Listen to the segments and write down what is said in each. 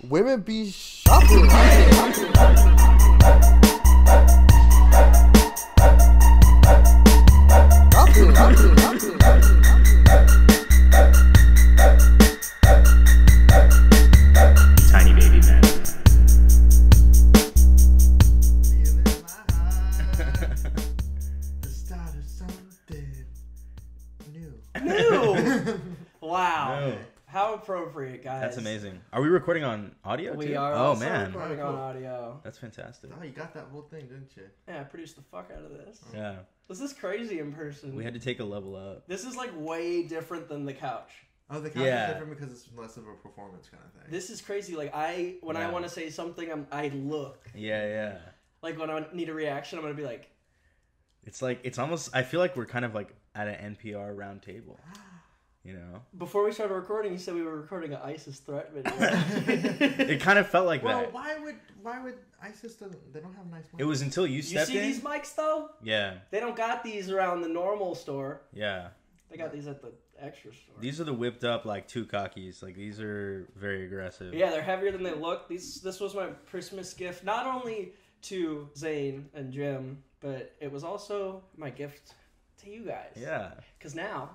Women be shopping. Tiny baby man. The start of something new. Wow. No. How appropriate, guys. That's amazing. Are we recording on audio We too? are Oh also man, recording on audio. that's fantastic. Oh, you got that whole thing, didn't you? Yeah, I produced the fuck out of this. Yeah, This is crazy in person. we had to take a level up. This is like way different than the couch. Oh, the couch Yeah. is different because it's less of a performance kind of thing. This is crazy. Like when I Yeah. want to say something, I look. Yeah. Like when I need a reaction, I'm gonna be like, It's like it's almost. I feel like we're kind of like at an NPR round table. You know, before we started recording, you said we were recording an ISIS threat video. it kind of felt like Well, that. why would ISIS they don't have nice mics? It was until you You stepped see in. these mics though? Yeah, They don't got these around the normal store. yeah. They got these at the extra store. These are the whipped up like two cockies. Like these are very aggressive. Yeah, they're heavier than they look. This was my Christmas gift, not only to Zane and Jim, but it was also my gift to you guys. Yeah. Because now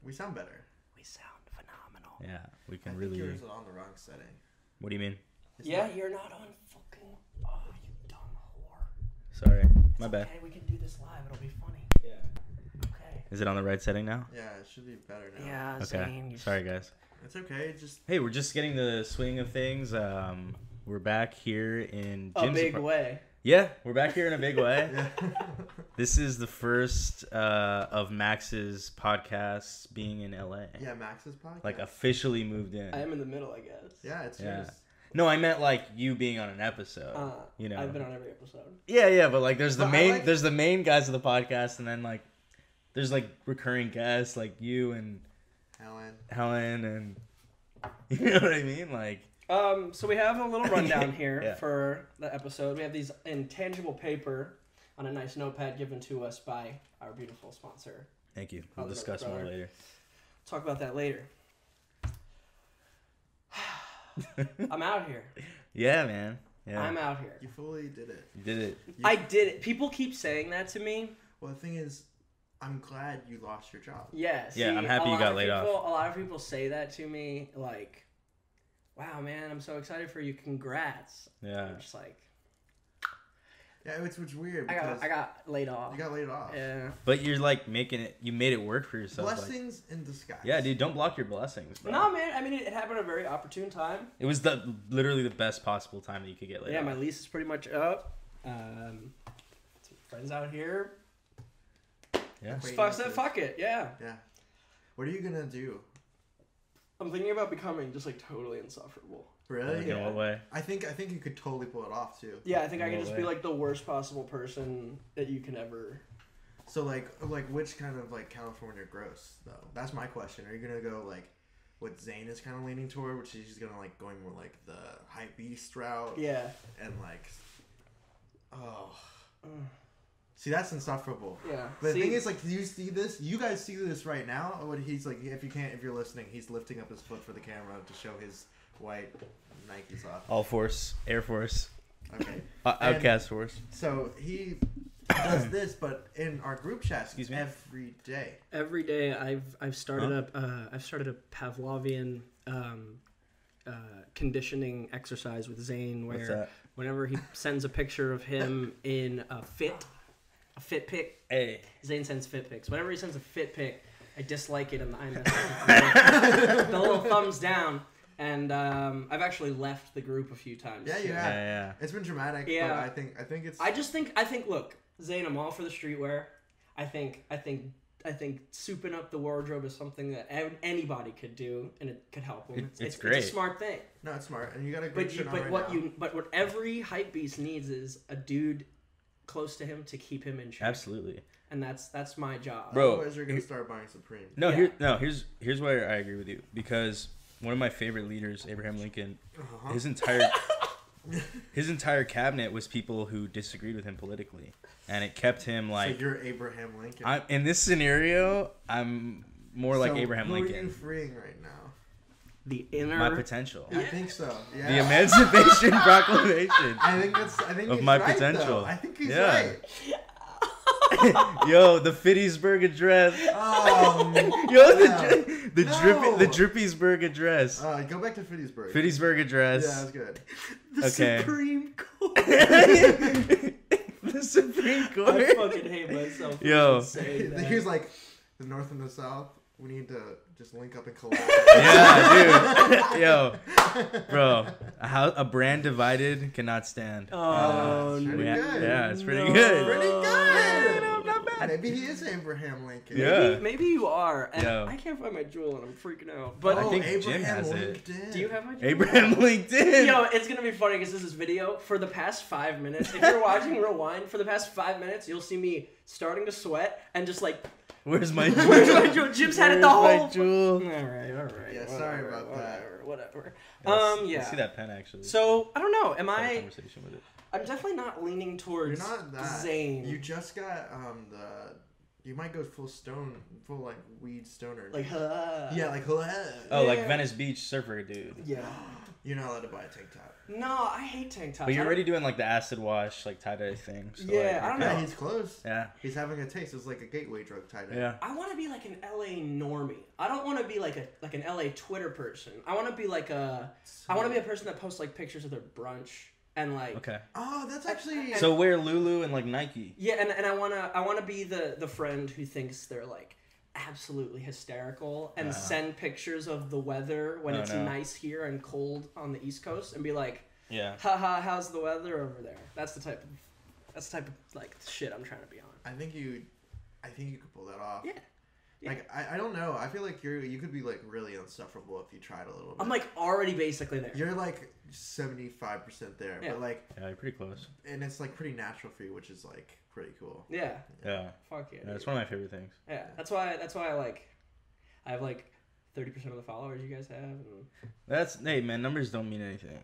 We sound better. we sound phenomenal. Yeah. We I can think really. yours is on the wrong setting. What do you mean? It's Yeah, not- you're not on fucking. Oh, you dumb whore. Sorry, my bad. Okay, we can do this live. It'll be funny. Yeah. Okay. Is it on the right setting now? Yeah, it should be better now. Yeah, Okay. Zane. Sorry, guys. It's okay. Just Hey, we're just getting the swing of things. We're back here in A Jim's big apart- way. Yeah, we're back here in a big way. yeah. This is the first of Max's podcasts being in LA. Yeah, Max's podcast. Like officially moved in. I am in the middle, I guess. Yeah, it's Yeah. yours. No, I meant like you being on an episode. You know. I've been on every episode. Yeah, but like there's the But I main like- there's the main guys of the podcast, and then like there's like recurring guests like you and Helen and you know what I mean? Like So we have a little rundown here Yeah. for the episode. We have these intangible paper on a nice notepad given to us by our beautiful sponsor. thank you. We'll How's it, discuss more brother? later. Talk about that later. I'm out here. Yeah, man. Yeah. I'm out here. You fully did it. You did it. I did it. People keep saying that to me. Well, the thing is, I'm glad you lost your job. Yeah. Yeah, I'm happy a you lot got of laid off. people- A lot of people say that to me, like, "Wow, man, I'm so excited for you. Congrats." Yeah. I'm just like, Yeah, it's weird I because got laid off. you got laid off. Yeah. But you're like making it. You made it work for yourself. Like, Blessings in disguise. yeah, dude. Don't block your blessings, bro. No, man. I mean, it happened at a very opportune time. It was literally the best possible time that you could get laid Yeah, off. my lease is pretty much up. Some friends out here. Yeah. Wait, Fuck, said fuck it. Yeah. Yeah. What are you gonna do? I'm thinking about becoming just like totally insufferable. Really? Like, in what way? I think you could totally pull it off too. Yeah, I think I No can just be way. like the worst possible person that you can ever. So like which kind of like California gross though? That's my question. Are you gonna go like what Zane is kind of leaning toward, which is he's gonna like going more like the hype beast route? Yeah. And like, oh, Mm. see that's insufferable. Yeah. But See, the thing is, like, do you see this? You guys see this right now? What he's like, if you're listening, he's lifting up his foot for the camera to show his white Nikes off. All Force, Air Force, Okay. Outcast Force. So he does this, but in our group chat, Excuse me? every day. every day I've started a Pavlovian conditioning exercise with Zane What's where that? whenever he sends a picture of him in a fit pic, Hey. Zane sends fit pics. Whenever he sends a fit pic, I dislike it in the iMessage. The little thumbs down. And I've actually left the group a few times. Yeah, you too. have. Yeah. It's been dramatic, Yeah. but I think it's. I think look, Zane, I'm all for the streetwear. I think souping up the wardrobe is something that anybody could do, and it could help them. It's great. It's a smart thing. No, it's smart, and you got a great shit on right now. But what every hype beast needs is a dude close to him to keep him in check. Absolutely. And that's my job. Bro, Otherwise, you're gonna start buying Supreme. No, Yeah. here's where I agree with you, because one of my favorite leaders, Abraham Lincoln, Uh-huh. his entire cabinet was people who disagreed with him politically, and it kept him like. So you're Abraham Lincoln. In this scenario, I'm more like So Abraham who Lincoln. are you freeing right now? the inner My potential. I think so. Yeah. The Emancipation Proclamation. I think of he's my right, potential. Though. I think he's right. Yo, the Fittiesburg Address. Oh, Yo, no. the Drippysburg Address. Go back to Fittiesburg. Fittiesburg Address. Yeah, that's good. the Supreme Court. The Supreme Court. I fucking hate myself. Yo. He was like, the North and the South, we need to just link up and collab. Yeah, dude. Yo, bro, a brand divided cannot stand. Oh, it's pretty no. good. Yeah, it's pretty No. good. Pretty good. No, not bad. Maybe he is Abraham Lincoln. Yeah. Maybe you are. And Yo. I can't find my jewel and I'm freaking out. But I think Jim Abraham has it. LinkedIn. do you have my jewel? Abraham LinkedIn. Yo, it's gonna be funny because this is video. For the past 5 minutes, if you're watching Rewind, for the past 5 minutes, you'll see me starting to sweat and just like, Where's my jewel? where's my jewel? Jim's had it the Where's whole. my jewel? All right. Yeah, sorry about that. Whatever. I Yeah. see that pen actually. So I don't know. Am Had a I? conversation with it. I'm definitely not leaning You're towards not that. Zane. You just got you might go full like weed stoner. like, yeah, like Oh, like Yeah. Venice Beach surfer dude. yeah. You're not allowed to buy a tank top. No, I hate tank tops. But you're I already doing like the acid wash, like tie dye thing. So, Yeah, like, I don't Yeah, know. he's close. Yeah. He's having a taste. It's like a gateway drug tie-dye. Yeah. I want to be like an LA normie. I don't want to be like an LA Twitter person. I want to be like I want to be a person that posts like pictures of their brunch and like. Okay. Oh, that's actually. So wear Lulu and like Nike. Yeah, and I wanna be the friend who thinks they're like absolutely hysterical and send pictures of the weather when it's nice here and cold on the East Coast and be like, Yeah. haha, how's the weather over there? That's the type of like shit I'm trying to be on. I think you could pull that off. Yeah. Like I don't know. I feel like you could be like really insufferable if you tried a little bit. I'm like already basically there. You're like 75% there, Yeah. but like, Yeah, you're pretty close. and it's like pretty natural for you, which is like pretty cool. Yeah. Yeah. Fuck yeah. Yeah, it's one of my favorite things. Yeah. That's why I have like 30% of the followers you guys have. And... Hey man, numbers don't mean anything.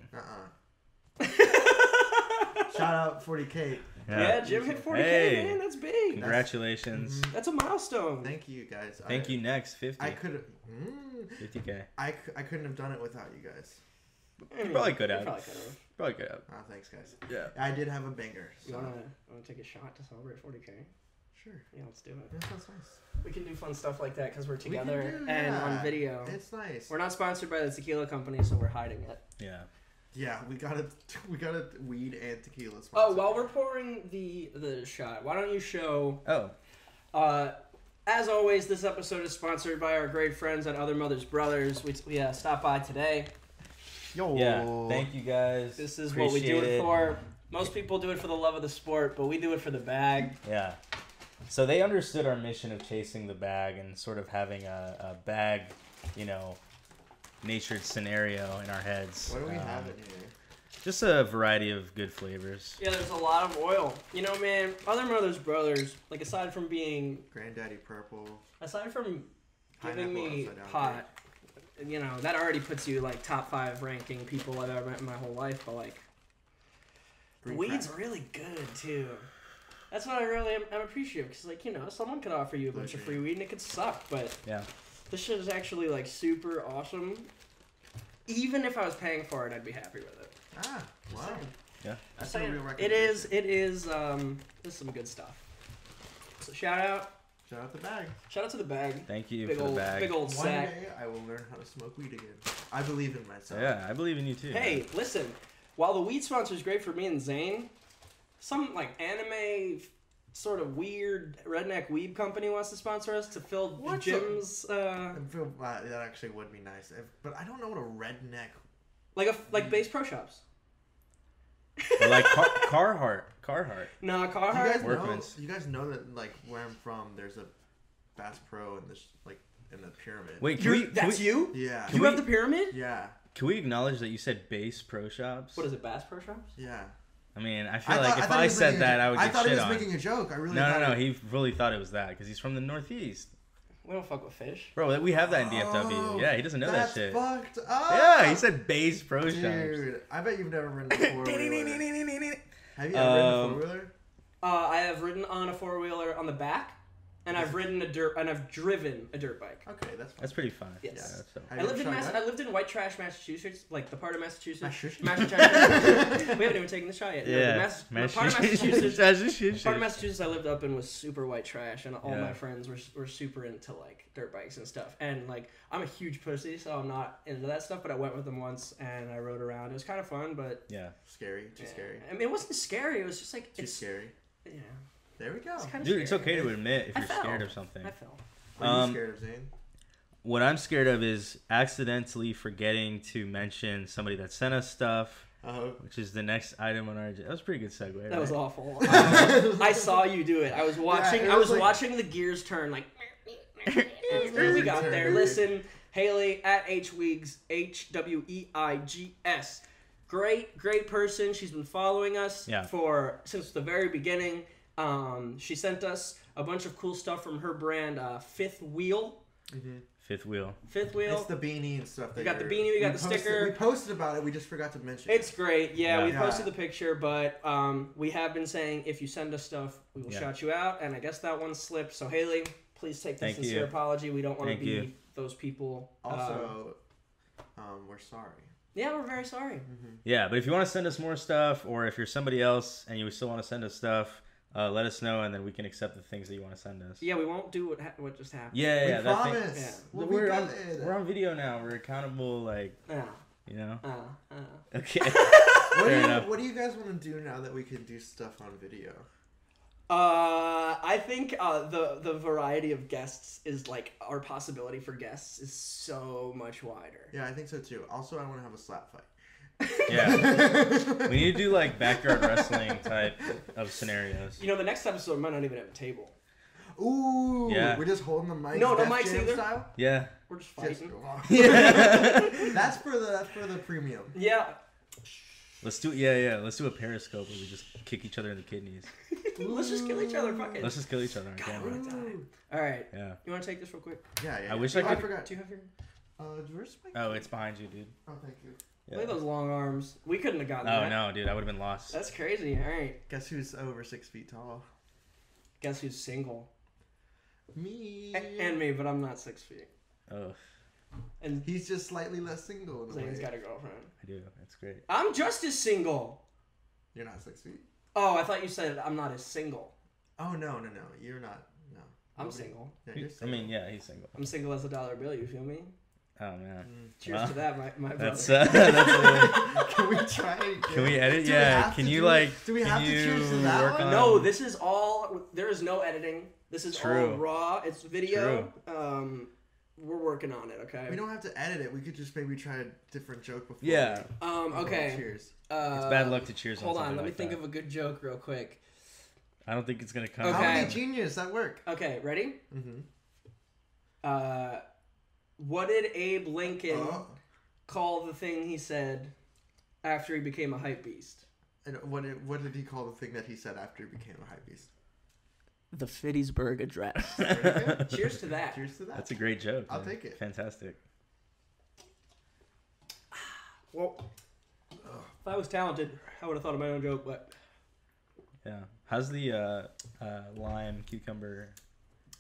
Shout out 40K. Yeah, Jim hit 40K, Hey. man. That's big. Congratulations. That's a milestone. Thank you guys. Thank you. Next 50. I could 50K. I couldn't have done it without you guys. You probably could have. Probably could have. Probably could have. Oh, thanks guys. Yeah. I did have a banger. So. You wanna take a shot to celebrate 40K? Sure. Yeah, let's do it. That sounds nice. We can do fun stuff like that because we're We can together do and on that. video. It's nice. We're not sponsored by the tequila company, so we're hiding it. Yeah. Yeah, we got a weed and tequila sponsor. Oh, while we're pouring the shot, why don't you show? Oh. As always, this episode is sponsored by our great friends at Other Mother's Brothers. We stopped by today. Yo. Yeah. Thank you guys. This is what we do it for. Most people do it for the love of the sport, but we do it for the bag. Yeah. So they understood our mission of chasing the bag and sort of having a bag, natured scenario in our heads. What do we have in here? Just a variety of good flavors. Yeah, there's a lot of oil. Man, Other Mother's Brothers, like aside from Granddaddy Purple. giving Pineapple me upside down pot, that already puts you like top 5 ranking people I've ever met in my whole life. But like, Green weed's crack. really good too. That's what I really am appreciative because someone could offer you a bunch of free weed and it could suck, but Yeah. this shit is actually like super awesome. Even if I was paying for it, I'd be happy with it. Ah, wow. Yeah. That's Saying, a real it is. This is some good stuff. So shout out the bag. to the bag. Thank you Big for old, the bag. big old One sack. day I will learn how to smoke weed again. I believe in myself. Yeah, I believe in you too. Hey, listen. While the weed sponsor is great for me and Zane, some like anime sort of weird redneck weeb company wants to sponsor us to fill What's Jim's I feel that actually would be nice, but I don't know what a redneck. like Bass Pro Shops. Or like Carhartt. No, Do Carhartt. Workman's. you guys know that like where I'm from, there's a Bass Pro in this in the pyramid. Wait, That's you? Yeah. You have the pyramid? Yeah. Can we acknowledge that you said Bass Pro Shops? What is it, Bass Pro Shops? Yeah. I mean, I feel like if I said that, I would get I thought shit he was on. making a joke. I really No. He really thought it was that because he's from the Northeast. We don't fuck with fish. Bro, we have that in DFW. Oh, Yeah, he doesn't know that that's shit. Fucked up. Yeah, he said Bass Pro Shops. Dude, I bet you've never ridden a 4-wheeler. Have you ever ridden a 4-wheeler? I have ridden on a 4-wheeler on the back. And I've driven a dirt bike. Okay, that's pretty fun. Yes. Yeah, I lived in White Trash, Massachusetts, like the part of Massachusetts. Massachusetts. We haven't even taken the shot yet. Yeah. No, part of Massachusetts I lived up in was super white trash, and all my friends were super into like dirt bikes and stuff. And like I'm a huge pussy, so I'm not into that stuff. But I went with them once, and I rode around. It was kind of fun, but scary. Too scary. I mean, it wasn't scary. It was just like too scary. Yeah. There we go. Dude, it's okay to admit if you're scared of something. I fell. What are you scared of, Zane? What I'm scared of is accidentally forgetting to mention somebody that sent us stuff, which is the next item on our agenda. That was a pretty good segue. Right? That was awful. I saw you do it. I was watching. I was watching the gears turn. Like, we got there. Listen, Haley at HWeigs, HWEIGS. Great person. She's been following us since the very beginning. She sent us a bunch of cool stuff from her brand, Fifth Wheel. Mm-hmm. Fifth Wheel. It's the beanie and stuff. We got the beanie. We got the sticker. We posted about it. We just forgot to mention it. It's great. Yeah, we posted the picture, but we have been saying if you send us stuff, we will shout you out. And I guess that one slipped. So Haley, please take the sincere apology. We don't want to be those people. Also, we're sorry. Yeah, we're very sorry. Mm-hmm. Yeah, but if you want to send us more stuff, or if you're somebody else and you still want to send us stuff, let us know, and then we can accept the things that you want to send us. Yeah, we won't do what just happened. Yeah, we promise. We're on video now. We're accountable, like, you know? Okay. What do you guys want to do now that we can do stuff on video? I think the variety of guests is like our possibility for guests is so much wider. Yeah, I think so too. Also, I want to have a slap fight. Yeah, we need to do like backyard wrestling type of scenarios. You know, the next episode might not even have a table. Ooh, yeah. We're just holding the mic. No mics either. Style? Yeah, we're just fighting. That's for the premium. Yeah. Let's do Let's do a Periscope where we just kick each other in the kidneys. Let's just kill each other. Fuck it. Let's just kill each other on camera. All right. Yeah. You want to take this real quick? Yeah. I wish I could. I forgot. Do you have your? Where's my? Oh, it's behind you, dude. Oh, thank you. Yeah. Look at those long arms. We couldn't have gotten that. Oh no, dude, I would have been lost. That's crazy. All right. Guess who's over 6 feet tall? Guess who's single? Me. And me, but I'm not 6 feet. Oh. And he's just slightly less single. Zane's got a girlfriend. I do. That's great. I'm just as single. You're not 6 feet. Oh, I thought you said I'm not as single. Oh no, you're not. No. I'm single. Yeah, you're single. I mean, yeah, he's single. I'm single as a dollar bill. You feel me? Oh man! Cheers to that, my brother. That's Can we try it again? Can we edit? Yeah. Can you like? Do we have to cheers to that one? No, this is all. There is no editing. This is all raw. It's video. True. We're working on it. Okay. We don't have to edit it. We could just maybe try a different joke before. Yeah. Okay. Cheers. It's bad luck to cheers. Hold on. Let me like think of a good joke real quick. I don't think it's gonna come. Okay. How many genius that work? Okay. Ready? Mm-hmm. What did Abe Lincoln call the thing he said after he became a hype beast? And what did he call the thing that he said after he became a hype beast? The Fittiesburg Address. Cheers to that. Cheers to that. That's a great joke. I'll take it. Fantastic. Well, if I was talented, I would have thought of my own joke, but... Yeah. How's the lime cucumber...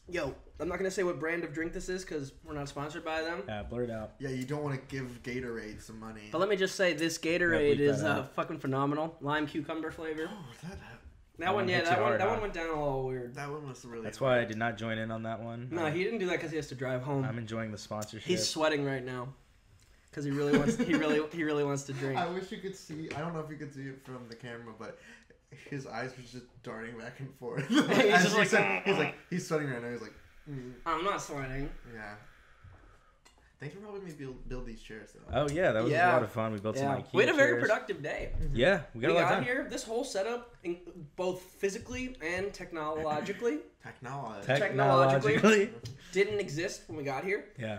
Yo, I'm not going to say what brand of drink this is because we're not sponsored by them. Yeah, blur it out. Yeah, you don't want to give Gatorade some money. But let me just say, this Gatorade is fucking phenomenal. Lime cucumber flavor. Oh, that one went down a little weird. That one was really That's why I did not join in on that one. No, he didn't do that because he has to drive home. I'm enjoying the sponsorship. He's sweating right now. Because he really wants he really wants to drink. I wish you could see. I don't know if you could see it from the camera, but his eyes were just darting back and forth. He's sweating right now. He's like, I'm not sweating. Yeah. Thanks for helping me build these chairs, though. Oh yeah, that was a lot of fun. We built some IKEA We had a very chairs. Productive day. Yeah, we got a lot done here. This whole setup, both physically and technologically, didn't exist when we got here. Yeah.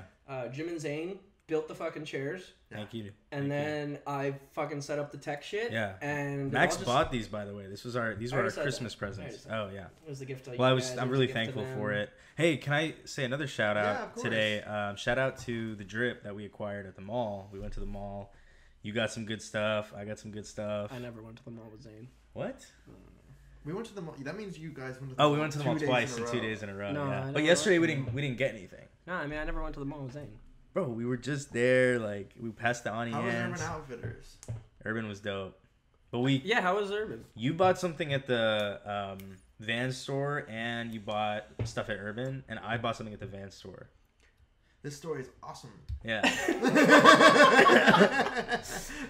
Jim and Zane built the fucking chairs. Thank you. And then I fucking set up the tech shit. Yeah. And Max bought these, by the way. These were our Christmas presents. Oh yeah. It was the gift. I'm really thankful for it. Hey, can I say another shout out today? Shout out to the drip that we acquired at the mall. We went to the mall. You got some good stuff. I got some good stuff. I never went to the mall with Zane. What? We went to the mall. That means you guys went to the mall. Oh, we went to the mall twice in 2 days in a row. No, yeah. But yesterday we didn't get anything. No, I mean I never went to the mall with Zane. Bro, we were just there. Like we passed the Onions. How was Urban Outfitters? Urban was dope. But we how was Urban? You bought something at the Vans store, and you bought stuff at Urban, and I bought something at the Vans store. This story is awesome. Yeah.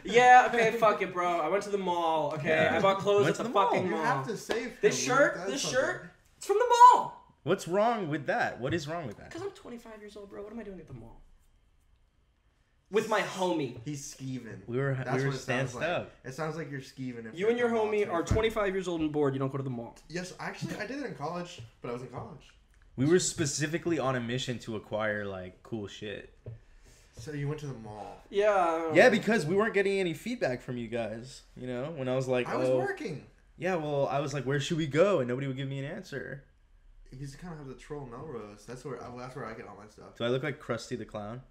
Yeah, okay, fuck it, bro. I went to the mall, okay? Yeah. I bought clothes at the fucking mall. You have to save This shirt, it's from the mall. What's wrong with that? What is wrong with that? Because I'm 25 years old, bro. What am I doing at the mall? With my homie. He's skeeving. We were stand up. It sounds like you're skeeving. You and your homie are 25 years old and bored. You don't go to the mall. Yes, actually, I did it in college, but I was in college. We were specifically on a mission to acquire like cool shit. So you went to the mall? Yeah. Yeah, because we weren't getting any feedback from you guys. You know, when I was like, I was working. Yeah, well, I was like, where should we go? And nobody would give me an answer. You just kind of have to troll Melrose. That's where I get all my stuff. Do I look like Krusty the Clown?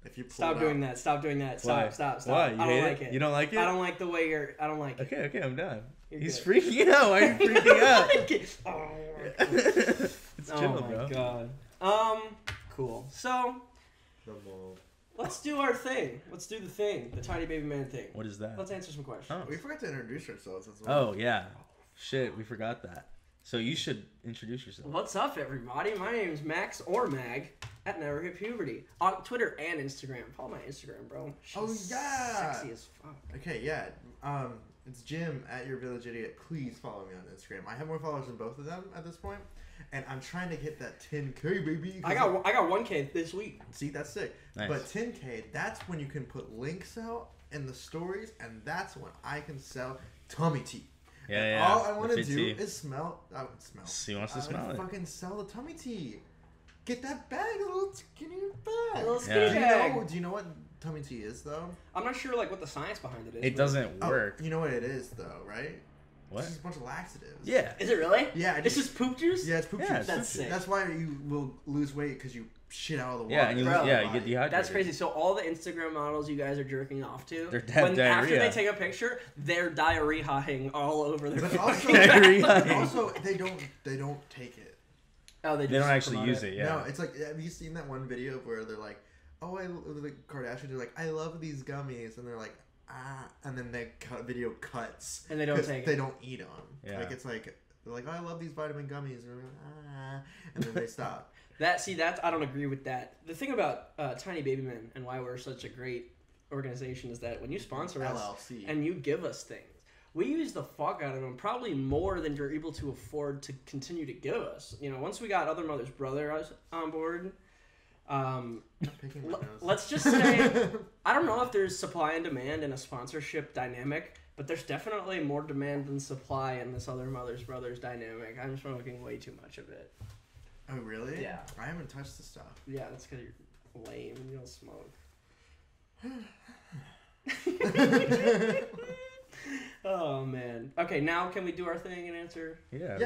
If you Stop doing that. Stop doing that. Stop. Why? You I don't like it. You don't like it? I don't like the way you're. I don't like it. Okay, I'm done. He's good. freaking out. Why are you freaking out? It's chill, oh my bro. God. Cool. So, let's do our thing. Let's do the thing. The Tiny Baby Man thing. What is that? Let's answer some questions. Oh. We forgot to introduce ourselves as well. Oh, yeah. Shit, we forgot that. So you should introduce yourself. What's up, everybody? My name is Max or Mag at Never Hit Puberty on Twitter and Instagram. Follow my Instagram, bro. She's sexy as fuck. Okay, yeah. It's Jim at Your Village Idiot. Please follow me on Instagram. I have more followers than both of them at this point, and I'm trying to hit that 10K, baby. I got 1K this week. See, that's sick. Nice. But 10K, that's when you can put links out in the stories, and that's when I can sell tummy tea. Yeah. All I want to do is smell. He wants to smell it. Fucking sell the tummy tea. Get that bag, a little skinny bag. A little skinny bag. Do you know what tummy tea is, though? I'm not sure what the science behind it is. It doesn't work. You know what it is, though, right? What? It's just a bunch of laxatives. Yeah. Is it really? Yeah. It's just poop juice? Yeah, it's poop Yeah, juice. That's sick. That's why you will lose weight, because you shit out of the water. Yeah, and you get dehydrated. That's crazy. So all the Instagram models you guys are jerking off to, They're diarrhea. After they take a picture, they're diarrhea-ing all over their But also, they don't take it. Oh, they don't actually use it. Yeah. No, it's like, have you seen that one video where they're like, oh, the Kardashians are like, I love these gummies, and they're like, and then video cuts, and they don't take it. They don't eat them. Yeah. Like it's like they're like, oh, I love these vitamin gummies, and they're like, and then they stop. That's I don't agree with that. The thing about Tiny Baby Men and why we're such a great organization is that when you sponsor us LLC. and you give us things, we use the fuck out of them, probably more than you're able to afford to continue to give us. You know, once we got Other Mother's Brother on board, let's just say, I don't know if there's supply and demand in a sponsorship dynamic, but there's definitely more demand than supply in this Other Mother's Brothers dynamic. I'm smoking way too much of it. Oh, really? Yeah. I haven't touched the stuff. Yeah, that's because you're lame and you don't smoke. Oh, man. Okay, now can we do our thing and answer? Yeah.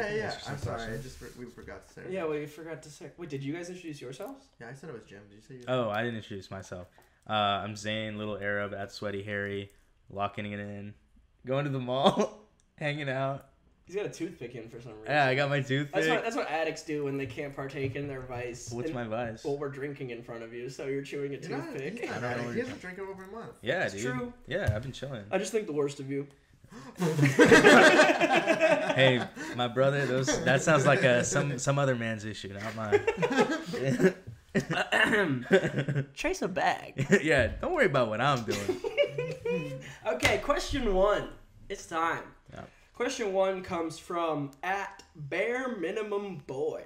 I'm sorry. We forgot to say. Yeah, we forgot to say. Wait, did you guys introduce yourselves? Yeah, I said it was Jim. Did you say yourself? Oh, I didn't introduce myself. I'm Zane, Little Arab at Sweaty Harry, locking it in, going to the mall, hanging out. He's got a toothpick in for some reason. Yeah, I got my toothpick. That's what addicts do when they can't partake in their vice. What's my vice? Well, we're drinking in front of you, so you're chewing a toothpick. He's not addict. He hasn't drank it over a month. Yeah, It's dude. true. Yeah, I've been chilling. I just think the worst of you. Hey, my brother, that sounds like some other man's issue, not mine. Chase a bag. Yeah, don't worry about what I'm doing. Okay, question 1. It's time. Yeah. Question 1 comes from @BareMinimumBoy.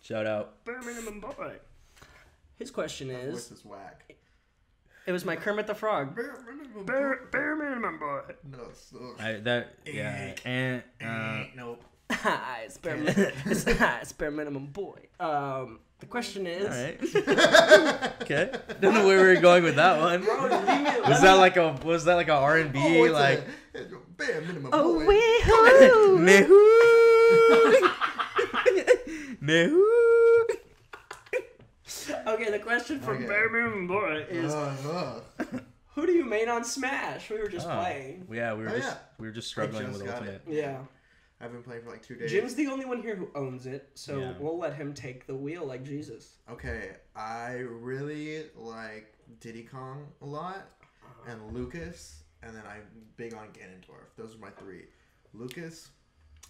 Shout out. Bare Minimum Boy. His question That is... voice is whack. It was my Kermit the Frog. Bare minimum. Bare Minimum Boy. No, so. Nope. Hi, it's Bare Minimum Boy. The question is... All right. Okay. Don't know where we were going with that one. Bro, Was that like a R&B like? Bare minimum. Oh, boy. Nehu. Okay, the question from Bare Minimum Boy is, who do you main on Smash? We were just playing. Yeah, we were just struggling with Ultimate. Yeah. I've been playing for like 2 days. Jim's the only one here who owns it, so we'll let him take the wheel like Jesus. Okay, I really like Diddy Kong a lot, and Lucas, and then I'm big on Ganondorf. Those are my 3. Lucas.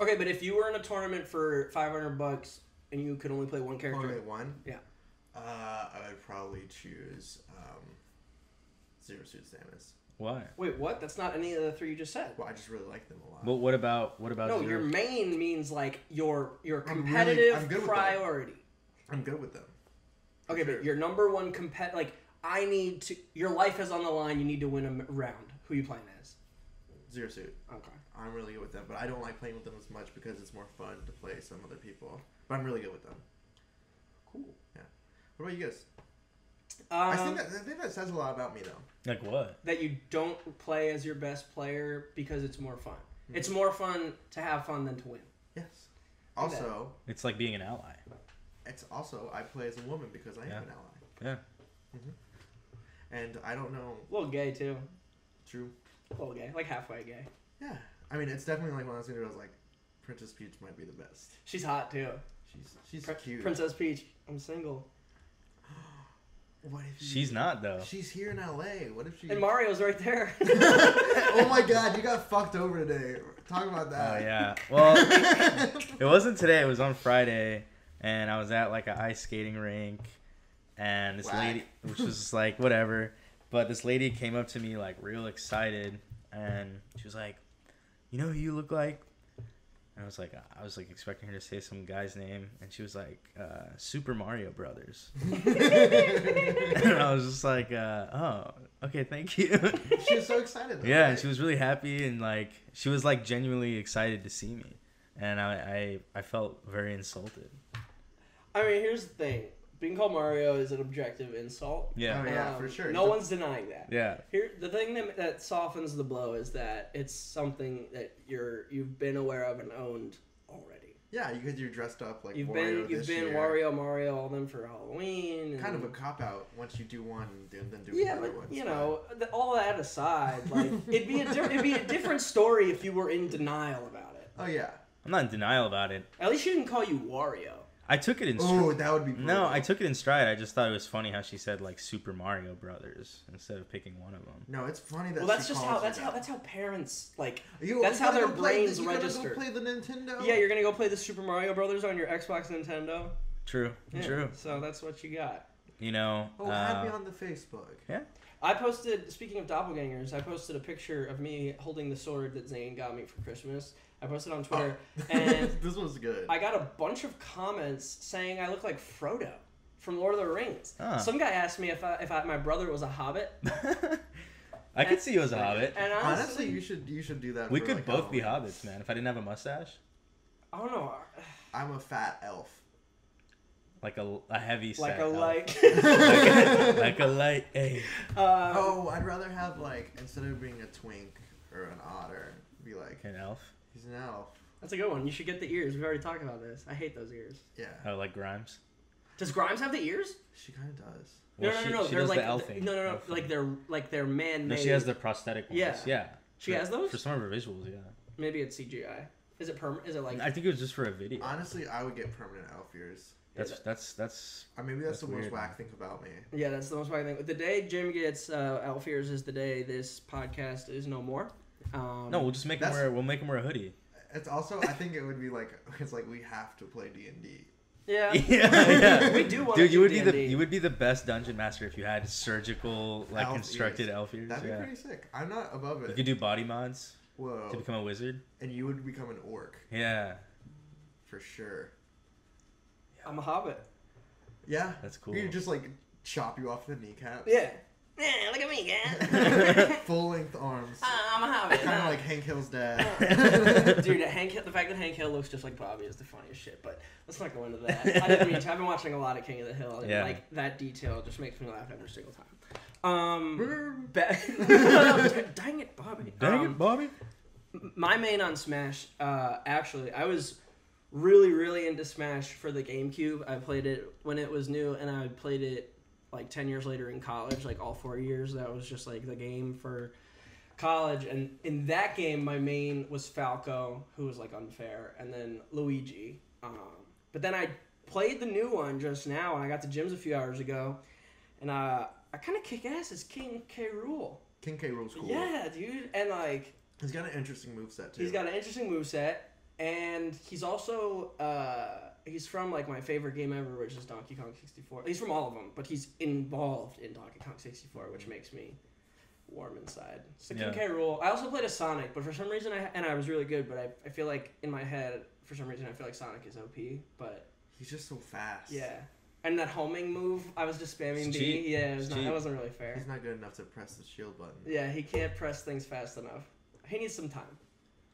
Okay, but if you were in a tournament for $500 and you could only play one character. Only one? Yeah. I would probably choose Zero Suit Samus. Why? Wait, what? That's not any of the 3 you just said. Well, I just really like them a lot. Well, what about No, Zero? your main means like your competitive I'm good priority. I'm good with them. Okay, sure. But your number one like your life is on the line. You need to win a round. Who you playing as? Zero Suit. Okay. I'm really good with them, but I don't like playing with them as much because it's more fun to play some other people. But I'm really good with them. Cool. Yeah. What about you guys? I think that says a lot about me, though. Like what? That you don't play as your best player because it's more fun. Mm-hmm. It's more fun to have fun than to win. Yes. Also, it's like being an ally. It's also I play as a woman because I am an ally. Yeah. Mm-hmm. And I don't know. A little gay too. True. A little gay, like halfway gay. Yeah. I mean, it's definitely like when I was younger, I was like, Princess Peach might be the best. She's hot too. She's cute. Princess Peach. I'm single. What if she's not though? She's here in LA. What if she? And Mario's right there. Oh my God, you got fucked over today. Talk about that. Oh yeah. Well, it wasn't today. It was on Friday, and I was at like an ice skating rink, and this lady, which was just like whatever, but this lady came up to me like real excited, and she was like, "You know who you look like?" And I was like expecting her to say some guy's name, and she was like, Super Mario Brothers. And I was just like, oh, okay, thank you. She was so excited. Yeah, right? And she was really happy, and like she was like genuinely excited to see me, and I felt very insulted. I mean, here's the thing. Being called Mario is an objective insult. Yeah. Oh, yeah, for sure. No one's denying that. Yeah. Here, the thing that softens the blow is that it's something that you've been aware of and owned already. Yeah, because you're dressed up like you've Wario been Wario, Mario, all them for Halloween. And... Kind of a cop out once you do one and then do the other ones. You know, all that aside, like it'd be a different story if you were in denial about it. Oh yeah. I'm not in denial about it. At least she didn't call you Wario. I took it in stride. Oh, that would be brutal. No, I took it in stride. I just thought it was funny how she said like Super Mario Brothers instead of picking one of them. No, it's funny that. Well, that's just how that's how parents like. That's how their brains register. You're gonna go play the Nintendo. Yeah, you're gonna go play the Super Mario Brothers on your Xbox Nintendo. True. Yeah, true. So that's what you got. You know. Oh, add me on the Facebook. Yeah. I posted. Speaking of doppelgangers, I posted a picture of me holding the sword that Zane got me for Christmas. I posted on Twitter, and this was good. I got a bunch of comments saying I look like Frodo from Lord of the Rings. Huh. Some guy asked me if my brother was a hobbit. I could see you as a hobbit. And honestly, you should do that. We could both be hobbits, man. If I didn't have a mustache. I don't know. I'm a fat elf. Like a heavy set. Like a light. like a light. Hey. I'd rather have like instead of being a twink or an otter, be like an elf. He's an elf. That's a good one. You should get the ears. We've already talked about this. I hate those ears. Yeah. Oh, like Grimes? Does Grimes have the ears? She kind of does. Well, no. She They're does like the elfing. No. Like they're man-made. No, she has the prosthetic ones. Yeah. She has those? For some of her visuals, yeah. Maybe it's CGI. Is it permanent? Is it like? I think it was just for a video. Honestly, I would get permanent elf ears. That's. Maybe that's the most whack thing about me. Yeah, that's the most whack thing. The day Jim gets elf ears is the day this podcast is no more. No, we'll just make him wear. We'll make him wear a hoodie. It's also, I think it would be like, it's like we have to play D&D. Yeah. Yeah. We do want to. Dude, you would be the best dungeon master if you had surgical like constructed elf ears. That'd be pretty sick. I'm not above it. You could do body mods. Whoa. To become a wizard. And you would become an orc. Yeah. For sure. I'm a hobbit. Yeah. That's cool. You just like chop you off the kneecaps. Yeah. Yeah, look at me, guys. Full length arms. I'm a hobbit. Kind of like Hank Hill's dad. Dude, the fact that Hank Hill looks just like Bobby is the funniest shit. But let's not go into that. I didn't mean to. I've been watching a lot of King of the Hill. And like that detail just makes me laugh every single time. Dang it, Bobby. Dang it, Bobby. My main on Smash, actually, I was really, really into Smash for the GameCube. I played it when it was new, and I played it like 10 years later in college, like all 4 years. That was just like the game for college, and in that game, my main was Falco, who was like unfair, and then Luigi. But then I played the new one just now, and I got to gyms a few hours ago, and I kind of kick ass as King K. Rool. King K. Rool's cool. Yeah, dude, and like he's got an interesting moveset too. He's got an interesting moveset, and he's also he's from like my favorite game ever, which is Donkey Kong 64. He's from all of them, but he's involved in Donkey Kong 64, which makes me warm inside. So King K. Rool. I also played a Sonic, but for some reason I was really good, but I feel like in my head for some reason I feel like Sonic is OP, but he's just so fast. Yeah. And that homing move, I was just spamming B. Yeah, that wasn't really fair. He's not good enough to press the shield button. Yeah, he can't press things fast enough. He needs some time.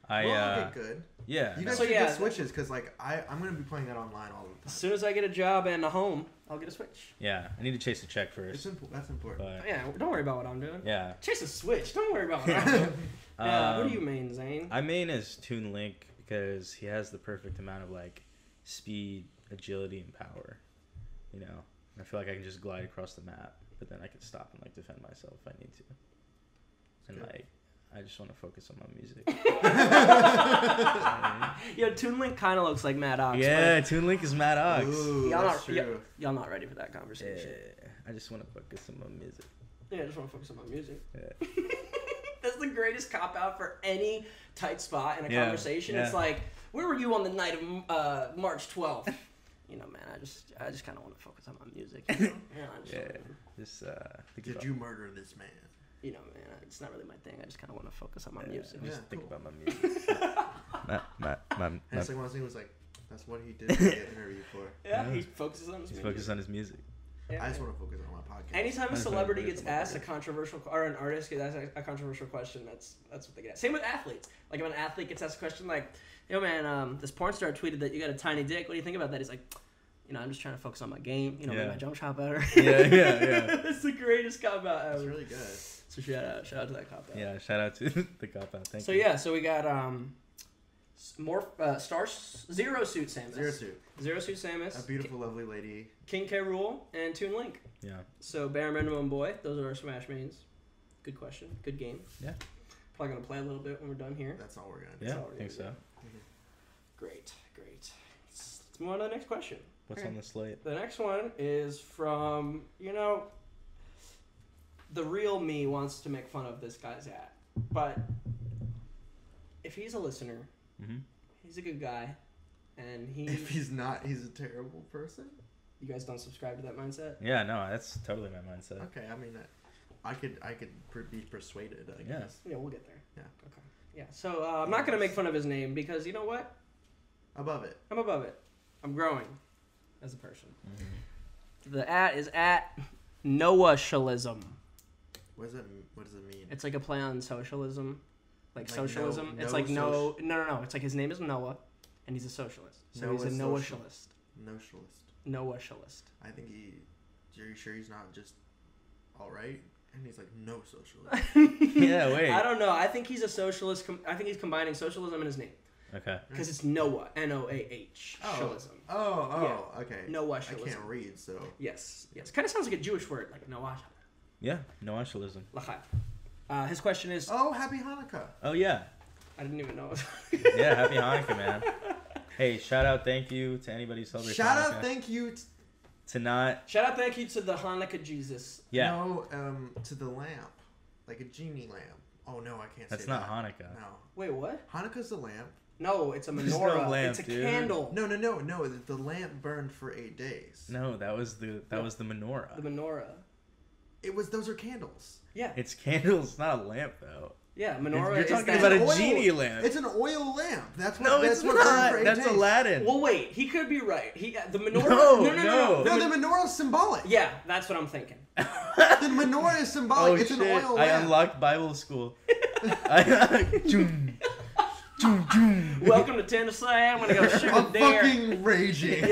Well, get good. Yeah. You guys should get Switches, because like I'm gonna be playing that online all the time. As soon as I get a job and a home, I'll get a Switch. Yeah, I need to chase a check first. That's important. But, yeah, don't worry about what I'm doing. Yeah. Chase a Switch. Don't worry about what I'm doing. What do you main, Zane? I main as Toon Link because he has the perfect amount of like speed, agility, and power. You know, I feel like I can just glide across the map, but then I can stop and like defend myself if I need to. And like, I just want to focus on my music. Yo, Toon Link kind of looks like Mad Ox. Yeah, Toon Link is Mad Ox. Ooh, that's true. Y'all not ready for that conversation. Yeah, I just want to focus on my music. Yeah, I just want to focus on my music. Yeah. That's the greatest cop-out for any tight spot in a conversation. Yeah. It's like, where were you on the night of March 12th? You know, man, I just kind of want to focus on my music. You know? Did you murder this man? You know, man, it's not really my thing. I just kind of want to focus on my music. Just think about my music. And it's like one thing was like, that's what he did to get interviewed for. Yeah, he focuses on his music. Focuses on his music. Yeah, I just want to focus on my podcast. Anytime a celebrity gets asked a controversial, or an artist gets asked a controversial question, that's what they get asked. Same with athletes. Like if an athlete gets asked a question like, yo man, this porn star tweeted that you got a tiny dick. What do you think about that? He's like, you know, I'm just trying to focus on my game. You know, make my jump shot better. Yeah. That's the greatest cop out ever. It's really good. So shout out to that cop out. Yeah, shout out to the cop out. Thank you. So yeah, so we got more Zero Suit Samus. Zero Suit Samus. A beautiful, lovely lady. King K. Rool and Toon Link. Yeah. So Bare Minimum Boy. Those are our Smash mains. Good question. Good game. Yeah. Probably gonna play a little bit when we're done here. That's all we're gonna do. Yeah, I think so. Mm-hmm. Great. Let's move on to the next question. What's on the slate? The next one is from, the real me wants to make fun of this guy's at. But if he's a listener, he's a good guy, and if he's not, he's a terrible person. You guys don't subscribe to that mindset? Yeah, no, that's totally my mindset. Okay, I mean, I could be persuaded, I guess. Yeah, we'll get there. Yeah. Okay. Yeah, so I'm not going to make fun of his name because, you know what? Above it. I'm above it. I'm growing as a person. The at is at Noahshalism. What does it mean? It's like a play on socialism. Like socialism. No, it's like no. It's like his name is Noah, and he's a socialist. So he's a Noahshalist. Noahshalist. I think are you sure he's not just all right? And he's like, no socialist. Yeah, wait. I don't know. I think he's a socialist. I think he's combining socialism in his name. Okay. Because it's Noah. Noah. Shalism. Okay. Noahshalism. I can't read, so. Yes. Kind of sounds like a Jewish word, like Noah. Yeah, Noahshalism. His question is... Oh, Happy Hanukkah. Oh, yeah. I didn't even know. Yeah, Happy Hanukkah, man. Hey, shout out, thank you to anybody celebrating Shout Hanukkah. out, thank you Shout out, thank you to the Hanukkah Jesus. Yeah. No, to the lamp. Like a genie lamp. Oh, no, I can't That's say not that. Hanukkah. No. Wait, what? Hanukkah's a lamp. No, it's a menorah. No lamp, it's a dude. candle. No. The lamp burned for 8 days. No, that was the menorah. The menorah. Those are candles. Yeah. It's candles, not a lamp, though. Yeah, menorah. You're is talking that about a oil. genie lamp. It's an oil lamp. That's what. No, that's it's what not. burned for 8 That's days. Aladdin. Well, wait. He could be right. The menorah. No. No, the menorah's symbolic. Yeah, that's what I'm thinking. The menorah is symbolic. It's an oil lamp. I unlocked Bible school. Welcome to Tennessee. I'm gonna go shoot I'm a deer. fucking raging.